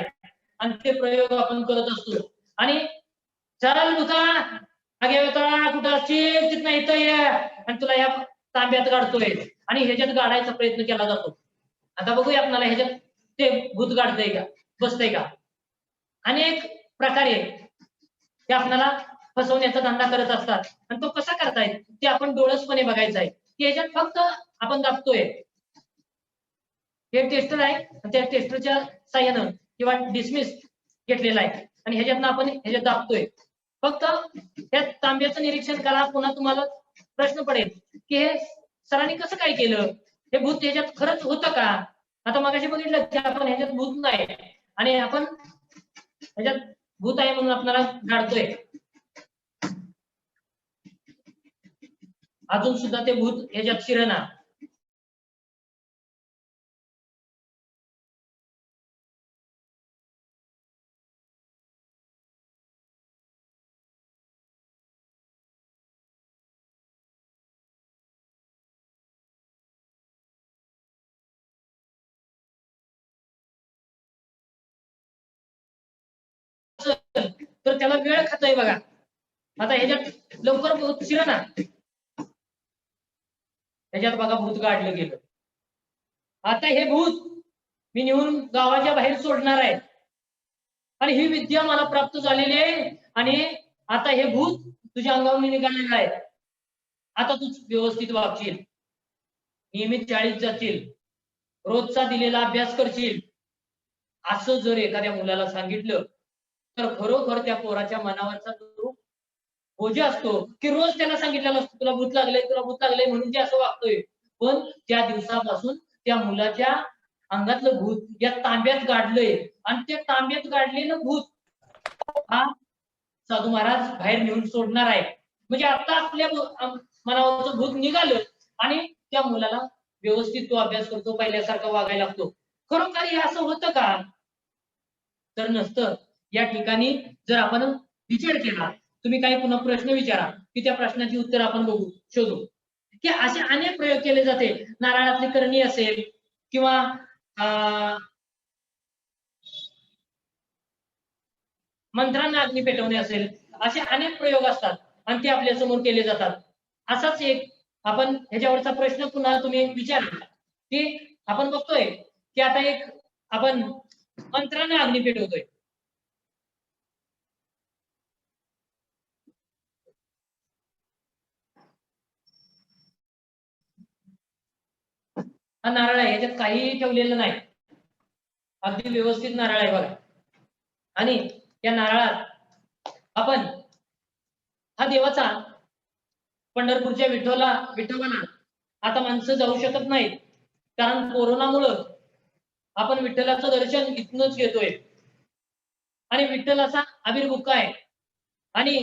आणि ते प्रयोग आपण करत असतो. आणि चल भूता आगे वेताळा कुठं असशील तिथं इथं ये आणि तुला या तांब्यात काढतोय आणि ह्याच्यात गाडायचा प्रयत्न केला जातो. आता बघूया आपल्याला ह्याच्यात ते भूत गाडतंय का, बसतंय का. अनेक प्रकारे ते आपल्याला फसवण्याचा धंदा करत असतात आणि तो कसा करतायत ते आपण डोळसपणे बघायचं आहे. की ह्याच्यात फक्त आपण दाबतोय. हे टेस्टर आहे आणि त्या टेस्टरच्या साह्यानं किंवा डिसमिस घेतलेला आहे आणि ह्याच्यातनं आपण ह्याच्यात दाबतोय. फक्त त्या तांब्याचं निरीक्षण करा. पुन्हा तुम्हाला प्रश्न पडेल की हे सरांनी कसं काय केलं, हे भूत ह्याच्यात खरंच होतं का. आता मगाशी बघितलं की आपण ह्याच्यात भूत नाही आणि आपण ह्याच्यात भूत आहे म्हणून आपल्याला गाडतोय. अजून सुद्धा ते भूत ह्याच्यात शिरेना. तर त्याला वेळ खातोय बघा. आता ह्याच्यात लवकर भूत शिरेना. ह्याच्यात बघा भूत काढलं गेलं. आता हे भूत मी नेऊन गावाच्या बाहेर सोडणार आहे. आणि ही विद्या मला प्राप्त झालेली आहे आणि आता हे भूत तुझ्या अंगावरून निघालेलं आहे. आता तू व्यवस्थित वागशील, नियमित शाळेत जाशील, रोजचा दिलेला अभ्यास करशील, असं जर एखाद्या मुलाला सांगितलं तर खरोखर त्या पोराच्या मनावरचा जो बोजा असतो की रोज त्याला सांगितलेलं असतं तुला भूत लागलंय, तुला भूत लागलंय म्हणून ते असं वागतोय. पण त्या दिवसापासून त्या मुलाच्या अंगातलं भूत या तांब्यात गाडलंय आणि त्या तांब्यात गाडलेलं भूत हा साधू महाराज बाहेर नेऊन सोडणार आहे. म्हणजे आता आपल्या मनावरचं भूत निघालं आणि त्या मुलाला व्यवस्थित तो अभ्यास करतो, पहिल्यासारखा वागायला लागतो. खरोखर हे असं होतं का? तर नसतं. या ठिकाणी जर आपण विचार केला, तुम्ही काही पुन्हा प्रश्न विचारा की त्या प्रश्नाची उत्तर आपण बघू शोधू की असे अनेक प्रयोग केले जाते. नारळातली करणी असेल किंवा मंत्रांना अग्नी पेटवणे असेल, असे अनेक प्रयोग असतात आणि ते आपल्या समोर केले जातात. असाच एक आपण ह्याच्यावरचा प्रश्न पुन्हा तुम्ही विचारला की आपण बघतोय की आता एक आपण मंत्रांना अग्नी पेटवतोय. हा नारळ आहे, याच्यात काहीही ठेवलेलं नाही, अगदी व्यवस्थित नारळ आहे बघा. आणि या नारळात आपण हा देवाचा पंढरपूरच्या विठोबाला आता माणसं जाऊ शकत नाहीत, कारण कोरोनामुळं आपण विठ्ठलाचं दर्शन इथूनच घेतोय. आणि विठ्ठलाचा आविर्भूत आहे आणि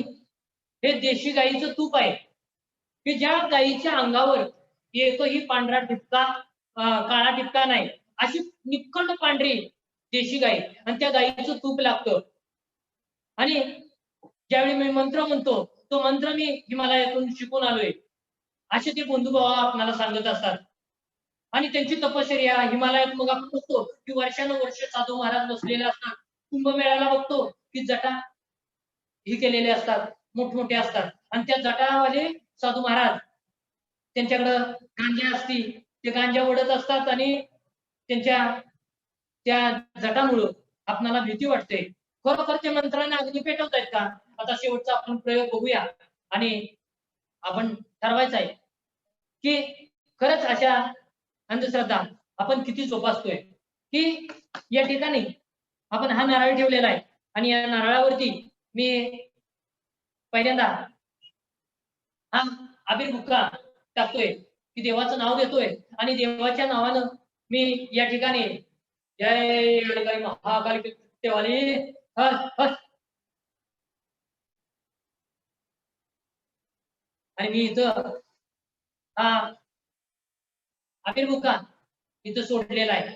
हे देशी गाईचं तूप आहे की ज्या गाईच्या अंगावर एकही पांढरा ठिपका काळा ठिपका नाही, अशी निखंड पांढरी देशी गाई आणि त्या गाईचं तूप लागतं. आणि ज्यावेळी मी मंत्र म्हणतो तो मंत्र मी हिमालयातून शिकून आलोय असे ते बंधुभाव आपल्याला सांगत असतात. आणि त्यांची तपश्चर्या हिमालयात मग आपण बघतो की वर्षानुवर्ष साधू महाराज बसलेले असतात. कुंभमेळ्याला बघतो की जटा ही केलेले असतात, मोठमोठे असतात आणि त्या जटावाले साधू महाराज त्यांच्याकडं गांजा असती, ते गांजा ओढत असतात आणि त्यांच्या त्या जटामुळं आपणाला भीती वाटते. खरोखर ते मंत्राने अग्नी पेटवतायत का? आता शेवटचा आपण प्रयोग बघूया आणि आपण ठरवायचं आहे की खरंच अशा अंधश्रद्धा आपण किती जोपासतोय. की या ठिकाणी आपण हा नारळ ठेवलेला आहे आणि या नारळावरती मी पहिल्यांदा हा अबीर बुक्का टाकतोय की देवाचं नाव घेतोय आणि देवाच्या नावानं मी या ठिकाणी जय अडगाई महाकाली पेटवाली हर हर आणि मी इथं हा अबीर बुक्का इथं सोडलेला आहे.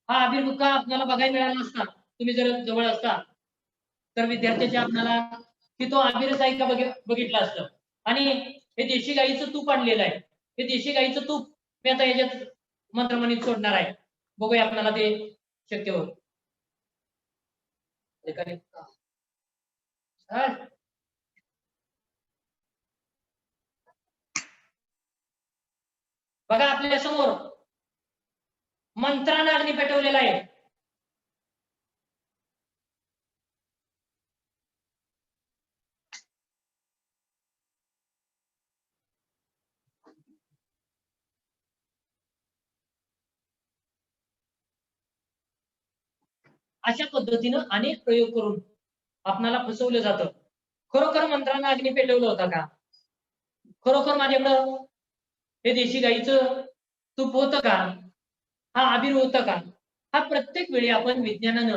हा अबीर बुक्का आपल्याला बघायला मिळाला नसता, तुम्ही जर जवळ असता तर विद्यार्थ्याच्या आपल्याला की तो अबीरच आहे का बघितलं असतं. आणि हे देशी गाईचं तूप आणलेलं आहे. हे देशी गाईचं तूप मी आता याच्यात मंत्रमणीत सोडणार आहे. बघूया आपल्याला ते शक्य होईल. बघा आपल्या समोर मंत्राने अग्नी पेटवलेला आहे. अशा पद्धतीनं अनेक प्रयोग करून आपणाला फसवलं जातं. खरोखर मंत्राने अग्नी पेटवलं होता का? खरोखर माझ्याकडं हे देशी गाईचं तूप होतं का? हा अबीर होतं का? हा प्रत्येक वेळी आपण विज्ञानानं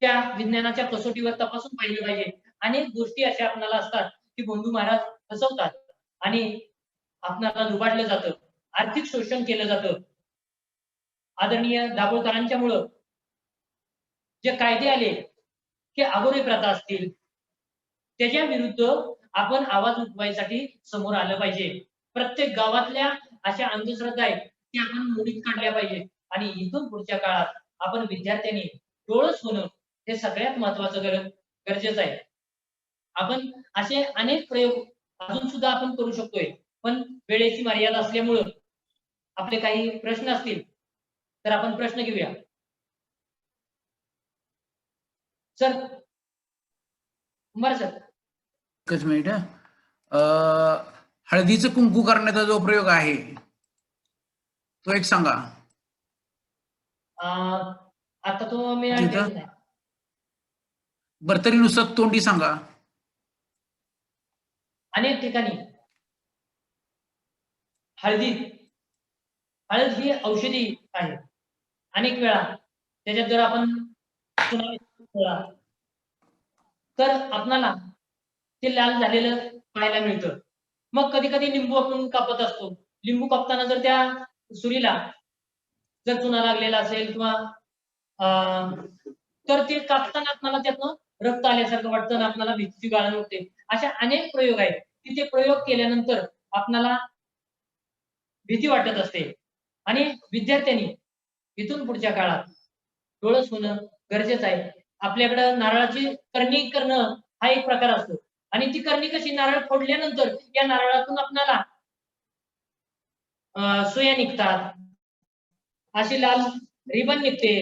त्या विज्ञानाच्या कसोटीवर तपासून पाहिलं पाहिजे. अनेक गोष्टी अशा आपल्याला असतात की बंधू महाराज फसवतात आणि आपणाला लुबाडलं जातं, आर्थिक शोषण केलं जातं. आदरणीय दाभोळकरांच्या मुळे जे कायदे आले की अघोरी प्रथा असतील त्याच्या विरुद्ध आपण आवाज उठवायसाठी समोर आलं पाहिजे. प्रत्येक गावातल्या अशा अंधश्रद्धा आहेत त्या आपण मोडीत काढल्या पाहिजे आणि इथून पुढच्या काळात आपण विद्यार्थ्यांनी डोळस होणं हे सगळ्यात महत्वाचं गरजेचं आहे. आपण असे अनेक प्रयोग अजून सुद्धा आपण करू शकतोय, पण वेळेची मर्यादा असल्यामुळं आपले काही प्रश्न असतील तर आपण प्रश्न घेऊया. सर कुमार सर एकच मिनिट हळदीचं कुंकू करण्याचा जो प्रयोग आहे तो एक सांगा. आता तो मी तिथं? ऐकलेला नाही. बरं तरी नुसतं तोंडी सांगा. अनेक ठिकाणी हळद ही औषधी आहे. अनेक वेळा त्याच्यात जर आपण चुना तर आपणाला ते लाल झालेलं पाहायला मिळतं. मग कधी कधी लिंबू आपण कापत असतो. लिंबू कापताना जर त्या सुरीला जर चुना लागलेला असेल किंवा तर ते कापताना आपल्याला त्यातनं रक्त आल्यासारखं वाटतं आणि आपल्याला भीतीची गाळण होते. अशा अनेक प्रयोग आहेत की ते प्रयोग केल्यानंतर आपल्याला भीती वाटत असते. आणि विद्यार्थ्यांनी इथून पुढच्या काळात डोळस होणं गरजेचं आहे. आपल्याकडं नारळाची करणी करणं हा एक प्रकार असतो आणि ती करणी कशी, नारळ फोडल्यानंतर या नारळातून आपल्याला सुया निघतात, अशी लाल रिबन निघते,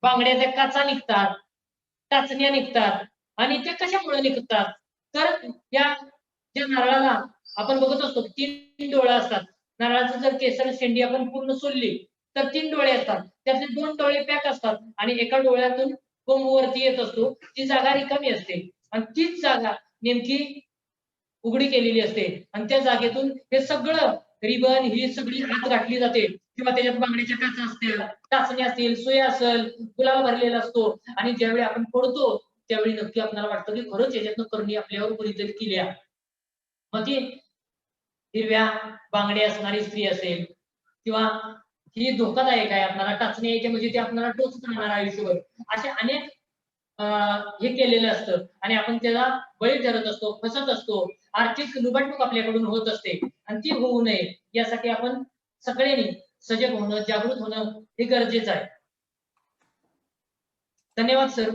बांगड्याच्या काचा निघतात, टाचण्या निघतात. आणि ते कशामुळे निघतात तर या ज्या नारळाला आपण बघत असतो 3 डोळे असतात. नारळाचं जर केसर शेंडी आपण पूर्ण सोलली तर 3 डोळे असतात. त्यातले 2 डोळे पॅक असतात आणि एका डोळ्यातून कोंब वरती येत असतो. ती जागा रिकामी असते आणि तीच जागा नेमकी उघडी केलेली असते आणि त्या जागेतून हे सगळं रिबन ही सगळी आत गाठली जाते किंवा त्याच्यात बांगड्याच्या काचा असतील, टाचण्या असतील, सुया असेल, गुलाल भरलेला असतो आणि ज्यावेळी आपण फोडतो त्यावेळी नक्की आपल्याला वाटतं की खरंच याच्यातनं करणी आपल्यावर कोणीतरी केली आहे. मग ती हिरव्या बांगड्या असणारी स्त्री असेल किंवा ही धोकादायक आहे, आपल्याला टाचणी यायच्या म्हणजे ते आपल्याला टोचत राहणार आयुष्यभर, असे अनेक हे केलेलं असतं आणि आपण त्याला बळी ठरत असतो, फसत असतो. आर्थिक लुबाडणूक आपल्याकडून होत असते आणि ती होऊ नये यासाठी आपण सगळ्यांनी सजग होणं, जागृत होणं हे गरजेचं आहे. धन्यवाद सर.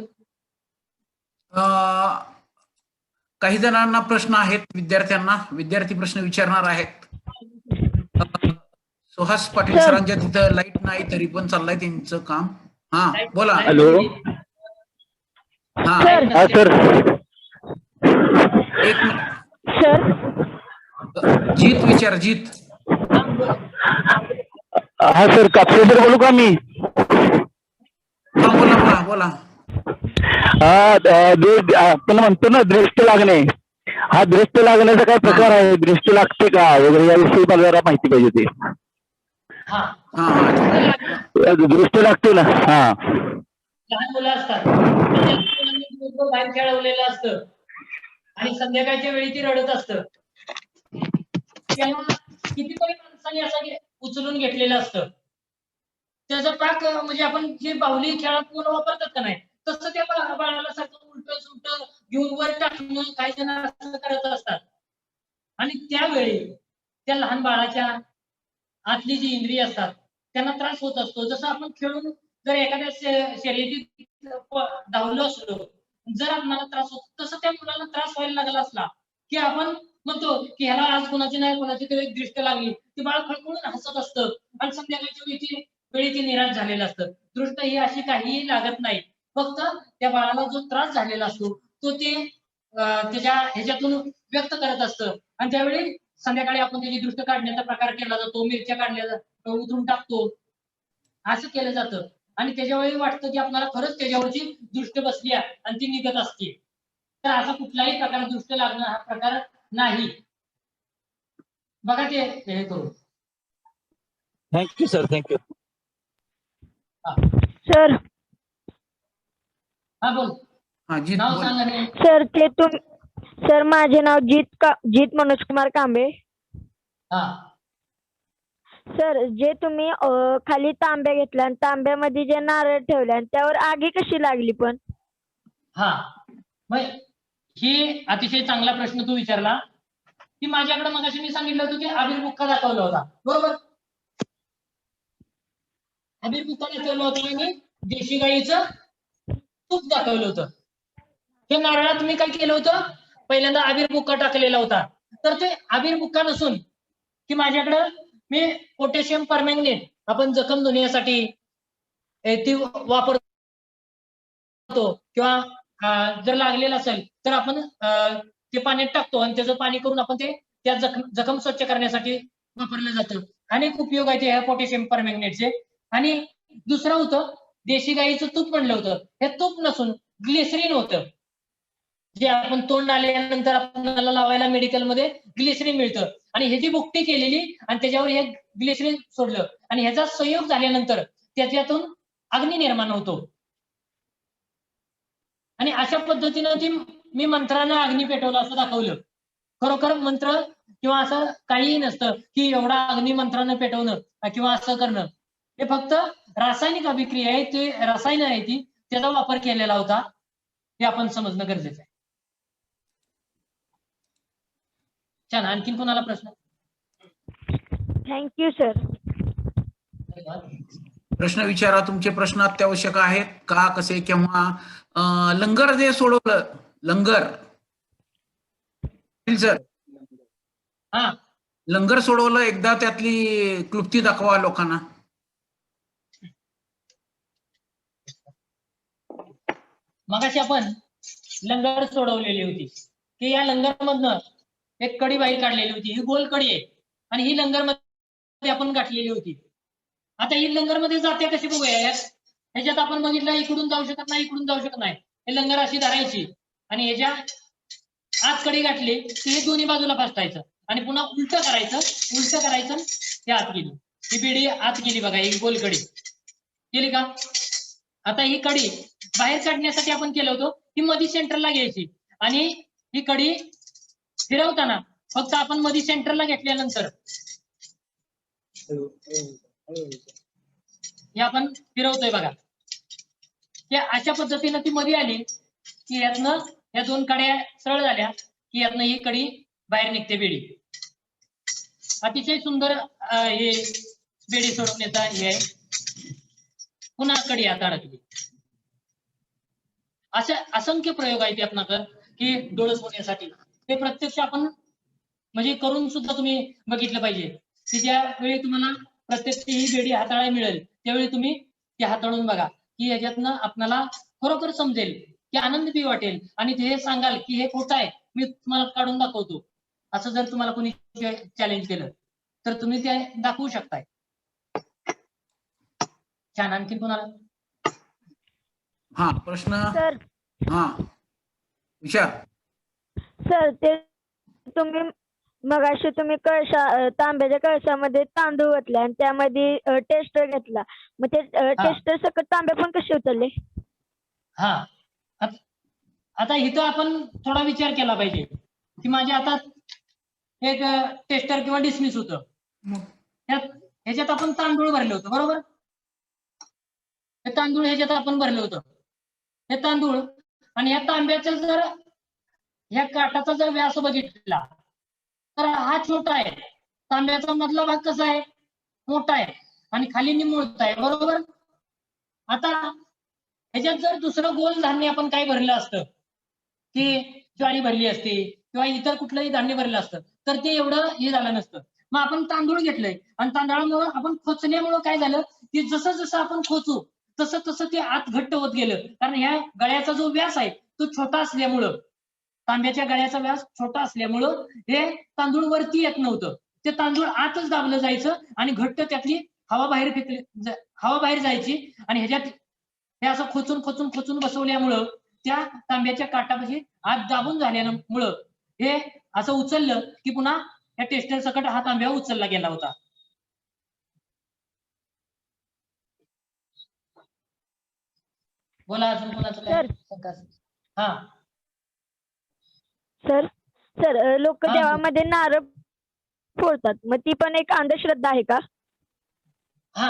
काही जणांना प्रश्न आहेत, विद्यार्थी प्रश्न विचारणार आहेत. सुहास पाटील सरांच्या तिथं लाईट नाही तरी पण चाललंय त्यांचं काम. हा बोला. हॅलो. हा सर. एक सर जीत विचार. जीत. हा सर, कापसे सर बोलू का मी? हा बोला बोला. आपण म्हणतो ना दृष्ट लागणे, हा दृष्ट लागण्याचा काय प्रकार आहे? दृष्ट लागते का वगैरे याविषयी मला जरा माहिती पाहिजे होती. दृष्ट लागते ना? हा. लहान मुलं असतात बाहेर खेळवलेलं असतं आणि संध्याकाळच्या वेळी ती रडत असतं. त्याला कितीतरी माणसाने असं उचलून घेतलेलं असतं. त्याचा पाक म्हणजे आपण जे बाहुली खेळात वापरतात का नाही तसं त्या बाळाला सारखं उलट सुलट घेऊन वर टाकणं काही जण असं करत असतात. आणि त्यावेळी त्या लहान बाळाच्या आतली जी इंद्रिय असतात त्यांना त्रास होत असतो. जसं आपण खेळून जर एखाद्या शर्यतीत धावलो असलो, जर आपल्याला त्रास होतो तसं त्या मुलाला त्रास व्हायला लागला असला की आपण म्हणतो की ह्याला आज कोणाची नाही कोणाची तरी दृष्ट लागली, ती बाळ खळखळून हसत असतं आणि संध्याकाळच्या वेळी ती निराश झालेलं असतं. दृष्ट ही अशी काहीही लागत नाही, फक्त त्या बाळाला जो त्रास झालेला असतो तो ते त्याच्या ह्याच्यातून व्यक्त करत असतं आणि त्यावेळी संध्याकाळी आपण त्याची दृष्ट काढण्याचा प्रकार केला जातो, मिरच्या काढल्या जातो, उतरून टाकतो, असं केलं जातं आणि त्याच्यावेळी वाटतं की आपल्याला खरंच त्याच्यावरची दृष्ट बसली आहे आणि ती निघत असते. तर असा कुठलाही प्रकार दृष्ट लागणं हा प्रकार नाही. बघा ते हे करून. Thank you sir. Thank you sir. हा बोल. नाव सांगा. सर ते सर माझे नाव जीत मनोज कुमार कांबळे. हा सर, जे तुम्ही खाली तांब्या घेतला आणि तांब्यामध्ये जे नारळ ठेवले आणि त्यावर आगी कशी लागली पण? हा मग ही अतिशय चांगला प्रश्न तू विचारला की माझ्याकडे मगाशी मी सांगितलं होतं की अबीर बुक्का दाखवला होता, बरोबर? अबीर बुक्का दाखवला होता आणि देशी गाईचं तूप दाखवलं होतं. हे नारळात मी काय केलं होतं, पहिल्यांदा अबीर बुक्का टाकलेला होता. तर ते अबीर बुक्का नसून की माझ्याकडं मी पोटॅशियम परमॅंगनेट आपण जखम धुण्यासाठी ती वापरतो किंवा जर लागलेलं असेल तर आपण ते पाण्यात टाकतो आणि त्याचं पाणी करून आपण ते त्या जखम स्वच्छ करण्यासाठी वापरलं जातं. अनेक उपयोग आहेत ह्या पोटॅशियम परमॅंगनेटचे. आणि दुसरं होतं देशी गाईचं तूप म्हणलं होतं. हे तूप नसून ग्लिसरीन होतं, जे आपण तोंड आल्यानंतर आपल्याला लावायला मेडिकलमध्ये ग्लिसरीन मिळतं. आणि ह्याची भुकटी केलेली आणि त्याच्यावर हे ग्लिसरीन सोडलं आणि ह्याचा संयोग झाल्यानंतर त्याच्यातून अग्नी निर्माण होतो. आणि अशा पद्धतीनं ती मी मंत्रानं अग्नी पेटवला असं दाखवलं. खरोखर मंत्र किंवा असं काहीही नसतं की एवढा अग्नी मंत्रानं पेटवणं किंवा असं करणं. हे फक्त रासायनिक अभिक्रिया आहे, ते रसायन आहे ती, त्याचा वापर केलेला होता, हे आपण समजणं गरजेचं आहे. छान. आणखीन कोणाला प्रश्न? Thank you sir. प्रश्न विचारा. तुमचे प्रश्न अत्यावश्यक आहेत का, कसे, केव्हा? लंगर जे सोडवलं, लंगर सर, हा, लंगर सोडवलं, एकदा त्यातली क्लुप्ती दाखवा लोकांना. मगाशी आपण लंगर सोडवलेली होती की या लंगर मधनं एक कडी बाहेर काढलेली होती. ही गोल कडी आहे आणि ही लंगर मध्ये आपण गाठलेली होती. आता ही लंगर मध्ये जाते कशी बघूया. ह्याच्यात आपण बघितलं इकडून जाऊ शकत नाही, इकडून जाऊ शकत नाही. हे लंगर अशी धरायची आणि ह्याच्या आत कडी गाठली की हे दोन्ही बाजूला फसटायचं आणि पुन्हा उलट करायचं हे आत गेली. ही बेडी आत गेली बघा, ही गोल कडी गेली का. आता ही कडी बाहेर काढण्यासाठी आपण केलं होतं ही मधी सेंटरला घ्यायची आणि ही कडी फिरवताना फक्त आपण मधी सेंटरला घेतल्यानंतर हे आपण फिरवतोय बघा. या अशा पद्धतीनं ती मध्ये आली की यातनं या दोन कड्या सरळ झाल्या की यातनं ही कडी बाहेर निघते बेडी. अतिशय सुंदर हे बेडी सोडवण्याचा हे आहे. पुन्हा कडी आता अडकली. अशा असंख्य प्रयोग आहेत आपणाकडे की डोळस होण्यासाठी. ते प्रत्यक्ष आपण म्हणजे करून सुद्धा तुम्ही बघितलं पाहिजे की ज्यावेळी तुम्हाला प्रत्यक्ष ही बेडी हाताळायला मिळेल त्यावेळी तुम्ही ती हाताळून बघा की याच्यातनं आपल्याला खरोखर समजेल की आनंद बी वाटेल आणि ते सांगाल की हे खोटं आहे, मी तुम्हाला काढून दाखवतो. असं जर तुम्हाला कोणी चॅलेंज केलं तर तुम्ही ते दाखवू शकताय. छान. आणखी कोणाला? हा, प्रश्न. सर, हा, विचार. सर ते तुम्ही मगाशी तुम्ही तांब्याच्या कळशामध्ये तांदूळ घातले आणि त्यामध्ये टेस्टर घेतला, मग ते टेस्टर सकट तांबे पण कसे उचलले? हा, आता इथं आपण थोडा विचार केला पाहिजे की माझ्या हातात एक टेस्टर किंवा डिसमिस होतं. ह्याच्यात आपण तांदूळ भरले होतं, बरोबर. हे तांदूळ ह्याच्यात आपण भरलं होतं. हे तांदूळ आणि या तांब्याचा जर ह्या काठाचा जर व्यास बघितला तर हा छोटा आहे. तांब्याचा मधला भाग कसा आहे? मोठा आहे आणि खाली निमुळता आहे, बरोबर. आता ह्याच्यात जर दुसरं गोल धान्य आपण काय भरलं असतं की ज्वारी भरली असती किंवा इतर कुठलंही धान्य भरलं असतं तर ते एवढं हे झालं नसतं. मग आपण तांदूळ घेतलंय आणि तांदळामुळे आपण खोचल्यामुळं काय झालं की जसं जसं आपण खोचू तसं तसं ते आत घट्ट होत गेलं. कारण ह्या गळ्याचा जो व्यास आहे तो छोटा असल्यामुळं, तांब्याच्या गळ्याचा व्यास छोटा असल्यामुळं हे तांदूळ वरती येत नव्हतं. ते तांदूळ आतच दाबलं जायचं आणि घट्ट त्यातली हवा बाहेर जायची आणि ह्याच्यात हे असं खोचून बसवल्यामुळं त्या तांब्याच्या काठापाशी आत दाबून झाल्यामुळं हे असं उचललं की पुन्हा या टेस्टर सकट हा तांब्या उचलला गेला होता. बोला अजून कोणाचं काय? हा सर लोक देवामध्ये नारळ फोडतात, मग ती पण एक अंधश्रद्धा आहे का? हा,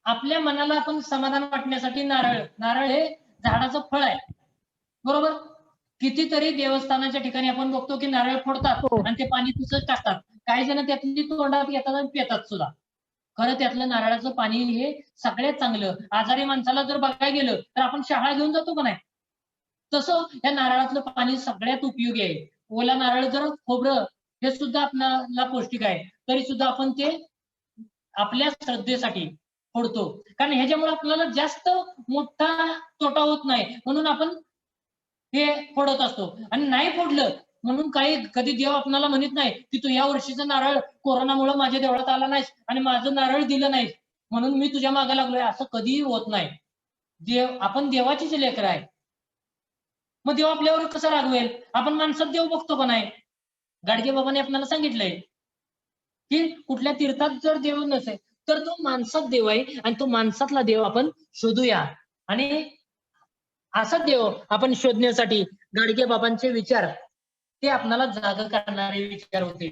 आपल्या मनाला आपण समाधान वाटण्यासाठी नारळ हे झाडाचं फळ आहे, बरोबर. कितीतरी देवस्थानाच्या ठिकाणी आपण बघतो की नारळ फोडतात आणि ते पाणी तसंच टाकतात. काही जण त्यातली तोंडात घेतात आणि पितात सुद्धा. खरं त्यातलं नारळाचं पाणी हे सगळ्यात चांगलं. आजारी माणसाला जर बघायला गेलं तर आपण शहाळा घेऊन जातो का नाही, तसं या नारळातलं पाणी सगळ्यात उपयोगी आहे. ओला नारळ जर खोबरं हे सुद्धा आपल्याला पौष्टिक आहे तरी सुद्धा आपण ते आपल्या श्रद्धेसाठी फोडतो. कारण ह्याच्यामुळे आपल्याला जास्त मोठा तोटा होत नाही म्हणून आपण हे फोडत असतो. आणि नाही फोडलं म्हणून काही कधी देव आपल्याला म्हणत नाही की तू या वर्षीचा नारळ कोरोनामुळे माझ्या देवळात आला नाहीस आणि माझं नारळ दिलं नाहीस म्हणून मी तुझ्या मागे लागलोय, असं कधीही होत नाही. आपण देवाचीच लेकरं आहे. मग देव आपल्यावर कसं रागवेल? आपण माणसात देव बघतो का नाही? गाडगे बाबांनी आपल्याला सांगितलंय की कुठल्या तीर्थात जर देव नसेल तर तो माणसात देव आहे आणि तो माणसातला देव आपण शोधूया. आणि असा देव आपण शोधण्यासाठी गाडगे बाबांचे विचार ते आपल्याला जाग करणारे विचार होते.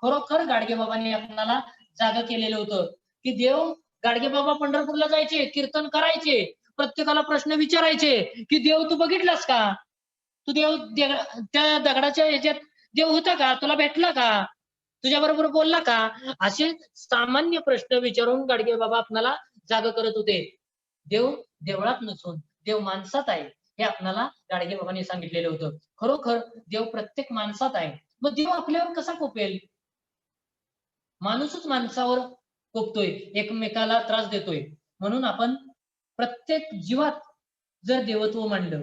खरोखर गाडगे बाबांनी आपल्याला जाग केलेलं होतं की देव, गाडगे बाबा पंढरपूरला जायचे, कीर्तन करायचे, प्रत्येकाला प्रश्न विचारायचे की देव तू बघितलास का? तू देव त्या दगडाच्या ह्याच्यात देव होता का? तुला भेटला का? तुझ्या बरोबर बोलला का? असे सामान्य प्रश्न विचारून गाडगे बाबा आपल्याला जाग करत होते. देव देवळात नसून देव माणसात आहे हे आपल्याला गाडगे बाबांनी सांगितलेलं होतं. खरोखर देव प्रत्येक माणसात आहे. मग देव आपल्यावर कसा कोपेल? माणूसच माणसावर कोपतोय, एकमेकाला त्रास देतोय. म्हणून आपण प्रत्येक जीवात जर देवत्व मांडलं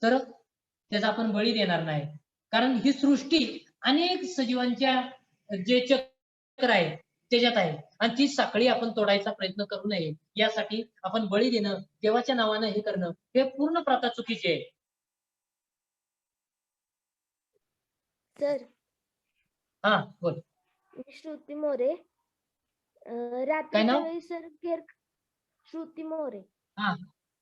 तर त्याचा आपण बळी देणार नाही. कारण ही सृष्टी अनेक सजीवांच्या जे चक्र आहे त्याच्यात आहे आणि ती साखळी आपण तोडायचा प्रयत्न करू नये. यासाठी आपण बळी देणं, देवाच्या नावानं हे करणं हे पूर्ण प्रथा चुकीची आहे. सर, हा बोल. मी श्रुती मोरे. काय रात्रीच्या नाव? वेळी सर श्रुती मोरे. हा,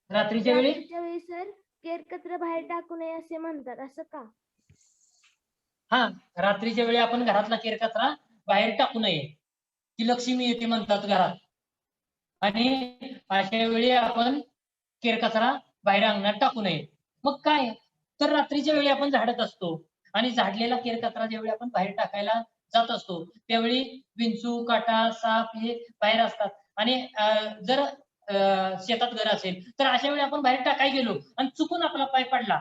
रात्रीच्या वेळी रात्रीच्या वेळी सर केरकचरा बाहेर टाकू नये असे म्हणतात, असं का? हा, रात्रीच्या वेळी आपण घरातला केरकचरा बाहेर टाकू नये. ती लक्ष्मी येते म्हणतात घरात आणि अशा वेळी आपण केरकचरा बाहेर अंगणात टाकू नये. मग काय तर रात्रीच्या वेळी आपण झाडत असतो आणि झाडलेला केरकचरा ज्यावेळी आपण बाहेर टाकायला जात असतो त्यावेळी विंचू, काटा, साप हे बाहेर असतात आणि जर शेतात घर असेल तर अशा वेळी आपण बाहेर टाकायला गेलो आणि चुकून आपला पाय पडला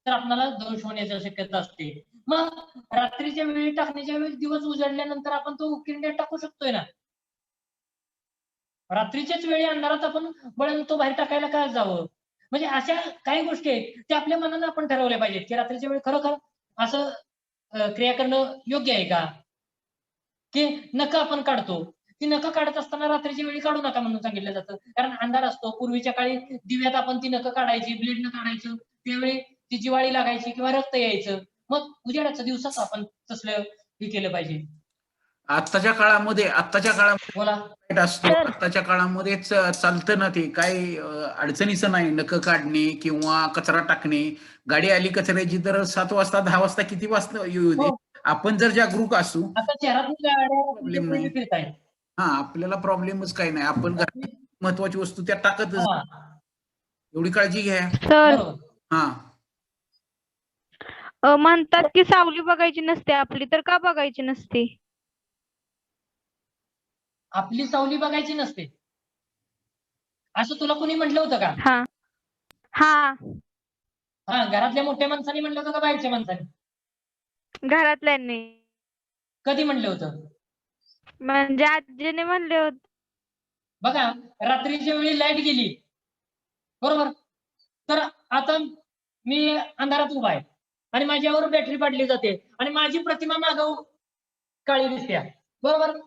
तर आपल्याला दोष होण्याची शक्यता असते. मग रात्रीच्या वेळी टाकण्याच्या वेळी दिवस उजळल्यानंतर आपण तो उकिरड्यात टाकू शकतोय ना. रात्रीच्याच वेळी अंधारात आपण बळण तो बाहेर टाकायला काय जावं? म्हणजे अशा काही गोष्टी आहेत त्या आपल्या मनानं आपण ठरवल्या पाहिजेत की रात्रीच्या वेळी खरोखर असं क्रिया करणं योग्य आहे का? की नखं आपण काढतो, ती नखं काढत असताना रात्रीच्या वेळी काढू नका म्हणून सांगितलं जातं. कारण अंधार असतो. पूर्वीच्या काळी दिव्यात आपण ती नखं काढायची, ब्लेडनं काढायचं, त्यावेळी ती जिवाळी लागायची किंवा रक्त यायचं. मग उजेडाच्या दिवसात आपण तसलं हे केलं पाहिजे. आत्ताच्या काळामध्ये बोला. वाईट असतो. सर. आत्ताच्या काळामध्ये चालतं ना ते, काही अडचणीचं नाही. नखं काढणे किंवा कचरा टाकणे. गाडी आली कचऱ्याची तर 7 वाजता 10 वाजता किती वाजता येऊ दे, हो. आपण जर जागरूक असू आता शहरातून गाड्या प्रॉब्लेम नाही. फिरत आहेत. हा, आपल्याला प्रॉब्लेमच काही नाही. आपण घरात महत्वाची वस्तू त्यात टाकतच. हा, एवढी काळजी घ्या. सर, बरोबर. हा, म्हणतात की सावली बघायची नसते आपली, तर का बघायची नसते? आपली सावली बघायची नसते असं तुला कोणी म्हटलं होतं का? हा हा, हा, घरातल्या मोठ्या माणसाने म्हणलं होतं का बाहेरच्या माणसाने? घरातल्यांनी. कधी म्हणलं होतं? म्हणजे आजीने म्हणले होते. बघा, रात्रीच्या वेळी लाईट गेली बरोबर, तर आता मी अंधारात उभा आहे आणि माझ्यावर बॅटरी पाडली जाते आणि माझी प्रतिमा मागं काळी दिसते बरोबर.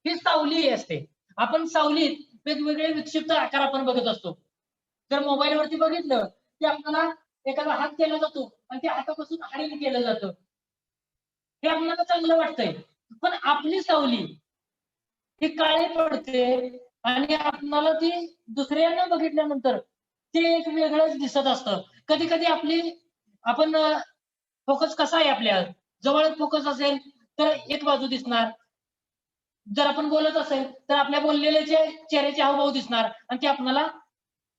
ही सावली असते. आपण सावलीत वेगवेगळे विक्षिप्त आकार आपण बघत असतो. जर मोबाईलवरती बघितलं की आपल्याला एखादा हात केला जातो आणि त्या हातापासून हाडील केलं जातं, हे आपल्याला चांगलं वाटतंय. पण आपली सावली ही काळी पडते आणि आपल्याला ती दुसऱ्यांना बघितल्यानंतर ते एक वेगळंच दिसत असतं. कधी कधी आपण फोकस कसा आहे, आपल्या जवळ फोकस असेल तर एक बाजू दिसणार, जर आपण बोलत असेल तर आपल्या बोललेल्याचे चेहऱ्याचे हावभाव दिसणार आणि ती आपल्याला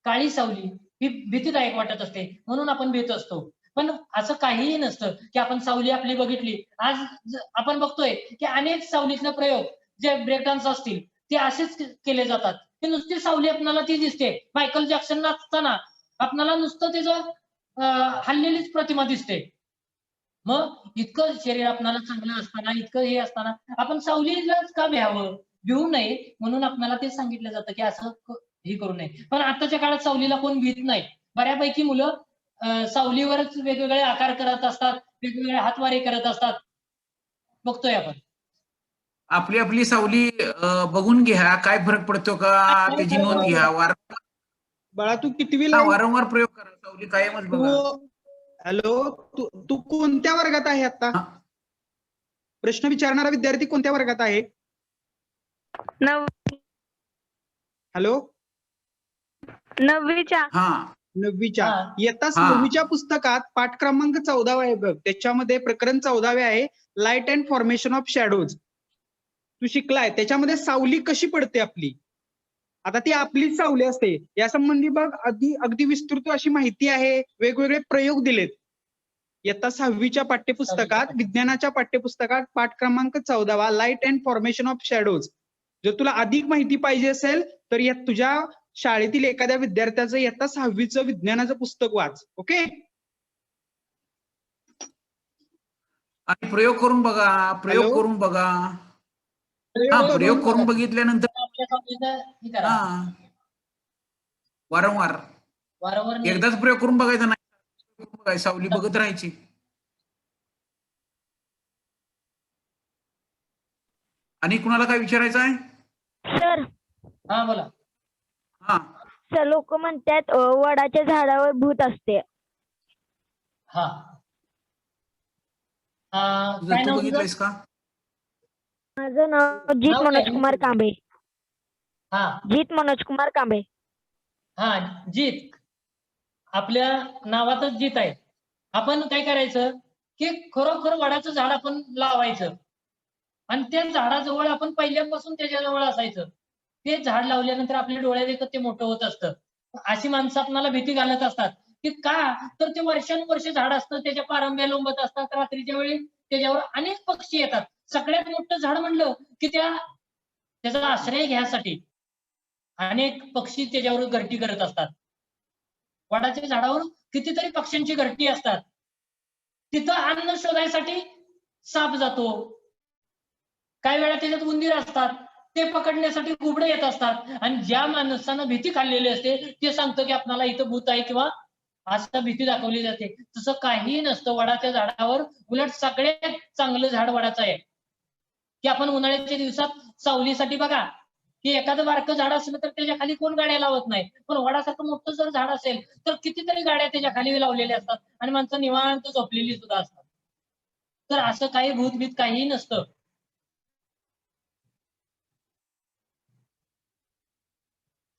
काळी सावली ही भीतीदायक वाटत असते म्हणून आपण भीत असतो. पण असं काहीही नसतं की आपण सावली आपली बघितली. आज आपण बघतोय की अनेक सावलीतले प्रयोग जे ब्रेक डान्स असतील ते असेच केले जातात. ते नुसती सावली आपल्याला ती दिसते. मायकल जॅक्सन नाचताना आपल्याला नुसतं त्याचं हल्लेलीच प्रतिमा दिसते. मग इतकं शरीर आपल्याला चांगलं असताना, इतकं हे असताना आपण सावलीलाच का भ्यावं? भिवू नये म्हणून आपल्याला ते सांगितलं जातं की असं हे करू नये. पण आताच्या काळात सावलीला कोण भीत नाही. बऱ्यापैकी मुलं सावलीवरच वेगवेगळे आकार करत असतात, वेगवेगळे हातवारे करत असतात, बघतोय आपण. आपली आपली सावली बघून घ्या, काय फरक पडतो का त्याची नोंद घ्या. बाळा तू कितवीला आहे? वारंवार प्रयोग करा, सावली कायमच बघा. हॅलो, तू कोणत्या वर्गात आहे आता? हा. प्रश्न विचारणारा विद्यार्थी कोणत्या वर्गात आहे? हॅलो, 9वीच्या. हा 9वीच्या. हा. इयत्ता हा. 6वीच्या पुस्तकात पाठ क्रमांक 14 आहे बघ, त्याच्यामध्ये प्रकरण 14 आहे, light and formation of shadows. तू शिकलाय, त्याच्यामध्ये सावली कशी पडते आपली. आता ती आपलीच सावली असते, यासंबंधी बघ अगदी विस्तृत अशी माहिती आहे, वेगवेगळे प्रयोग दिलेत. इयत्ता 6वीच्या पाठ्यपुस्तकात, विज्ञानाच्या पाठ्यपुस्तकात पाठ क्रमांक 14 light and formation of shadows. जर तुला अधिक माहिती पाहिजे असेल तर या तुझ्या शाळेतील एखाद्या विद्यार्थ्याचं इयत्ता 6वीचं विज्ञानाचं पुस्तक वाच. ओके. आणि प्रयोग करून बघा, प्रयोग हॅलो? करून बघा. प्रयोग करून बघितल्यानंतर आपल्या सावलीचं हे करा. वारंवार वारंवार नाही. एकदाच प्रयोग करून बघायचा नाही, सावली बघत राहायची. आणि कुणाला काय विचारायचं आहे? सर हा बोला. हा, सर लोक म्हणतात वडाच्या झाडावर भूत असते. हा तुझं काय तू नाव तुझं? बघितलंयस का? माझं नाव जीत नाव मनोज काय? कुमार कांबळे. हा जीत मनोज कुमार कांबळे. हा जीत, आपल्या नावातच जीत आहे. आपण काय करायचं की खरोखर वडाचं झाड आपण लावायचं आणि त्या झाडाजवळ आपण पहिल्यापासून त्याच्याजवळ असायचं. ते झाड लावल्यानंतर आपल्या डोळ्यात एकच ते मोठं होत असतं. अशी माणसं आपल्याला भीती घालत असतात की का, तर ते वर्षानुवर्ष झाड असतं, त्याच्या पारंब्या लोंबत असतात, रात्रीच्या वेळी त्याच्यावर अनेक पक्षी येतात. सगळ्यात मोठं झाड म्हणलं की त्याचा आश्रय घ्यायसाठी अनेक पक्षी त्याच्यावर घरटी करत असतात. वडाच्या झाडावर कितीतरी पक्ष्यांची घरटी असतात. तिथं अन्न शोधायसाठी साप जातो, काही वेळा त्याच्यात उंदीर असतात, ते पकडण्यासाठी घुबडे येत असतात. आणि ज्या माणसानं भीती खाल्लेली असते ते सांगतो की आपल्याला इथं भूत आहे किंवा असं भीती दाखवली जाते. तसं काहीही नसतं वडाच्या झाडावर. उलट सगळ्यात चांगलं झाड वडाचं आहे. की आपण उन्हाळ्याच्या दिवसात सावलीसाठी बघा की एखादं बारकं झाड असलं तर त्याच्या खाली कोण गाड्या लावत नाही, पण वडासारखं मोठं जर झाड असेल तर कितीतरी गाड्या त्याच्या खाली लावलेल्या असतात आणि माणसं निवांत झोपलेली सुद्धा असतात. तर असं काही भूतभीत काहीही नसतं.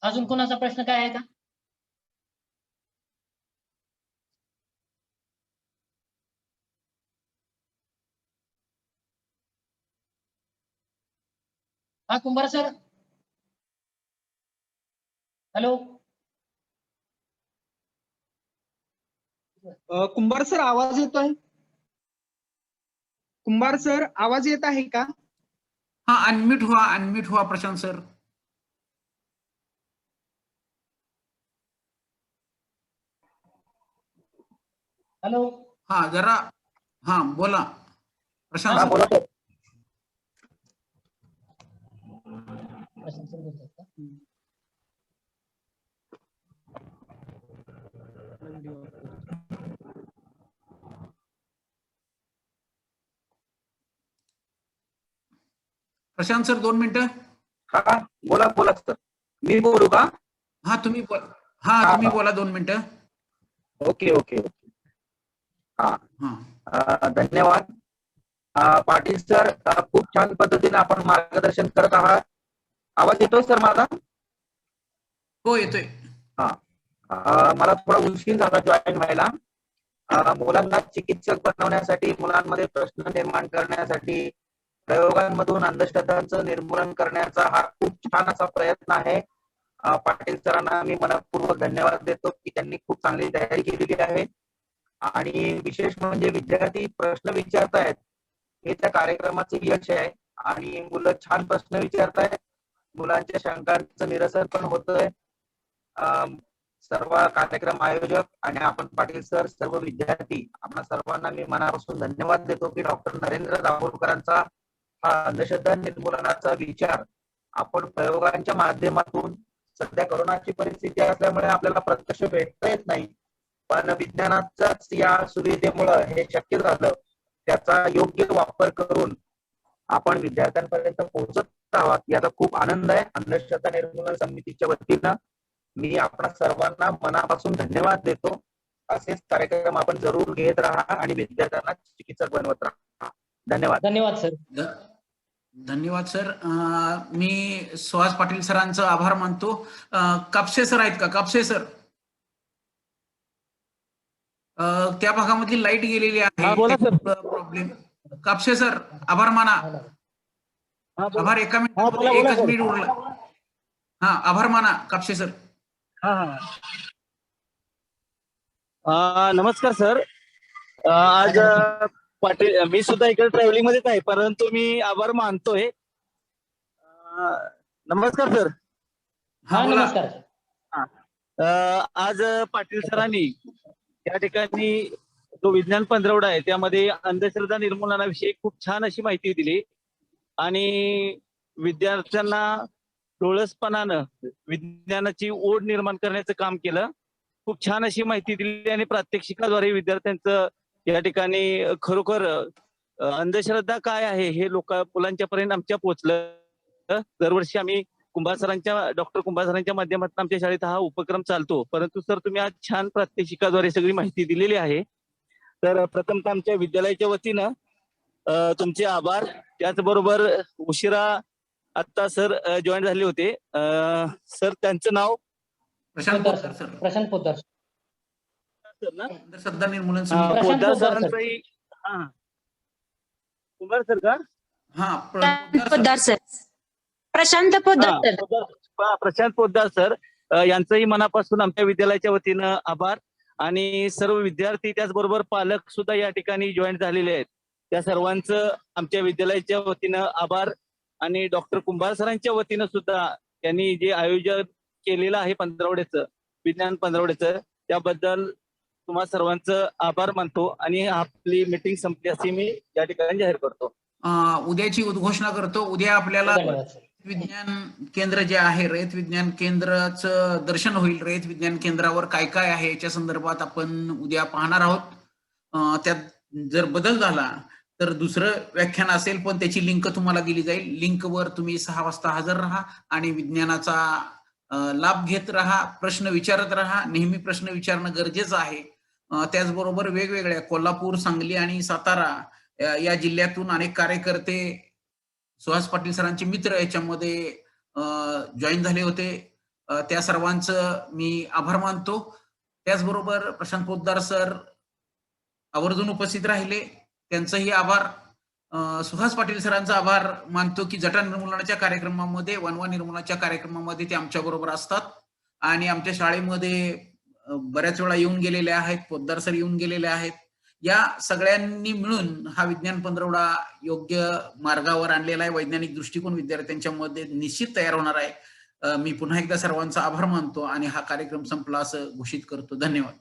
अजून कोणाचा प्रश्न काय आहे का? हा कुंभार सर. हॅलो. कुंभार सर आवाज येतोय? कुंभार सर आवाज येत आहे का? हा, अनम्यूट व्हा प्रशांत सर. हॅलो. हा जरा, हा बोला प्रशांत हा, सर. बोला सर. प्रशांत सर बोलतात का? प्रशांत सर 2 मिनिटं. हा बोला बोला सर. मी बोलू का? हा तुम्ही बोला 2 मिनिटं. Okay okay okay. हा हा धन्यवाद. पाटील सर, खूप छान पद्धतीने आपण मार्गदर्शन करत आहात. आवाज येतोय सर माझा? हो येतोय. हा मला थोडा उशीर झाला जॉईन व्हायला. मुलांना चिकित्सक बनवण्यासाठी, मुलांमध्ये प्रश्न निर्माण करण्यासाठी, प्रयोगांमधून अंधश्रद्धांचं निर्मूलन करण्याचा हा खूप छान असा प्रयत्न आहे. पाटील सरांना मी मनपूर्वक धन्यवाद देतो की त्यांनी खूप चांगली तयारी केलेली आहे. आणि विशेष म्हणजे विद्यार्थी प्रश्न विचारतायत हे त्या कार्यक्रमाचे यश आहे. आणि मुलं छान प्रश्न विचारतायत, मुलांच्या शंकांचं निरसन पण होतंय. सर्व कार्यक्रम आयोजक आणि आपण पाटील सर, सर्व विद्यार्थी, आपण सर्वांना मी मनापासून धन्यवाद देतो की डॉक्टर नरेंद्र दाभोळकरांचा हा अंधश्रद्धा निर्मूलनाचा विचार आपण प्रयोगांच्या माध्यमातून, सध्या कोरोनाची परिस्थिती असल्यामुळे आपल्याला प्रत्यक्ष भेटता येत नाही, पण विज्ञानाच्याच या सुविधेमुळं हे शक्य झालं. त्याचा योग्य वापर करून आपण विद्यार्थ्यांपर्यंत पोहोचत आहोत याचा खूप आनंद आहे. अंधश्रद्धा निर्मूलन समितीच्या वतीनं मी आपणा सर्वांना मनापासून धन्यवाद देतो. असेच कार्यक्रम आपण जरूर घेत राहा आणि विद्यार्थ्यांना चिकित्सक बनवत राहा. धन्यवाद. धन्यवाद सर. धन्यवाद सर. मी सुहास पाटील सरांचं आभार मानतो. कापसे सर आहेत का? कापसे सर, त्या भागामधली लाईट गेलेली आहे, प्रॉब्लेम. कापसे सर आभार माना. आभार. एकच मिनिट उरला. हा, आभार माना कापसे सर. नमस्कार सर. आज पाटील, मी सुद्धा इकडे ट्रॅव्हलिंग मध्येच आहे, परंतु मी आभार मानतोय. नमस्कार सर. हा, नमस्कार. आज पाटील सरांनी या ठिकाणी जो विज्ञान पंधरवडा आहे त्यामध्ये अंधश्रद्धा निर्मूलनाविषयी खूप छान अशी माहिती दिली आणि विद्यार्थ्यांना डोळसपणानं विज्ञानाची ओढ निर्माण करण्याचं काम केलं. खूप छान अशी माहिती दिली आणि प्रात्यक्षिकाद्वारे विद्यार्थ्यांचं या ठिकाणी खरोखर अंधश्रद्धा काय आहे हे मुलांच्या पर्यंत आमच्या पोहोचलं. दरवर्षी आम्ही डॉक्टर कुंभार सरांच्या माध्यमातून आमच्या शाळेत हा उपक्रम चालतो, परंतु सर तुम्ही आज छान प्रात्यक्षिकाद्वारे सगळी माहिती दिलेली आहे. तर प्रथमतः आमच्या विद्यालयाच्या वतीनं तुमचे आभार. त्याचबरोबर उशिरा आता सर जॉईन झाले होते. सर त्यांचं नाव प्रशांत पोद्दार सर. प्रशांत पोद्दार सर ना? अंधश्रद्धा निर्मूलन समिती. पोद्दार सरांचंही. हा, कुंभार सर का? हा, Poddar sir. Prashant Poddar sir. Prashant Poddar sir यांचंही मनापासून आमच्या विद्यालयाच्या वतीनं आभार. आणि सर्व विद्यार्थी त्याचबरोबर पालक सुद्धा या ठिकाणी जॉईन झालेले आहेत. त्या सर्वांचं आमच्या विद्यालयाच्या वतीनं आभार. आणि डॉक्टर कुंभार सरांच्या वतीनं सुद्धा त्यांनी जे आयोजन केलेलं आहे पंधरवड्याचं, विज्ञान पंधरवड्याचं, त्याबद्दल तुम्हा सर्वांचं आभार मानतो आणि आपली मीटिंग संपली अशी मी या ठिकाणी जाहीर करतो. उद्याची उद्घोषणा करतो. उद्या आपल्याला विज्ञान केंद्र जे आहे, रयत विज्ञान केंद्राचं दर्शन होईल. रयत विज्ञान केंद्रावर काय काय आहे याच्या संदर्भात आपण उद्या पाहणार आहोत. त्यात जर बदल झाला तर दुसरं व्याख्यान असेल, पण त्याची लिंक तुम्हाला दिली जाईल. लिंकवर तुम्ही 6 वाजता हजर राहा आणि विज्ञानाचा लाभ घेत राहा. प्रश्न विचारत राहा. नेहमी प्रश्न विचारणं गरजेचं आहे. त्याचबरोबर वेगवेगळ्या कोल्हापूर, सांगली आणि सातारा या जिल्ह्यातून अनेक कार्यकर्ते सुहास पाटील सरांचे मित्र याच्यामध्ये जॉईन झाले होते. त्या सर्वांचं मी आभार मानतो. त्याचबरोबर प्रशांत पोद्दार सर आवर्जून उपस्थित राहिले, त्यांचंही आभार. सुहास पाटील सरांचा आभार मानतो की जटा निर्मूलनाच्या कार्यक्रमामध्ये, वनवा निर्मूलनाच्या कार्यक्रमामध्ये ते आमच्या बरोबर असतात आणि आमच्या शाळेमध्ये बऱ्याच वेळा येऊन गेलेले आहेत. पोद्दार सर येऊन गेलेले आहेत. या सगळ्यांनी मिळून हा विज्ञान पंधरवडा योग्य मार्गावर आणलेला आहे. वैज्ञानिक दृष्टिकोन विद्यार्थ्यांच्या मध्ये निश्चित तयार होणार आहे. मी पुन्हा एकदा सर्वांचा आभार मानतो आणि हा कार्यक्रम संपला असं घोषित करतो. धन्यवाद.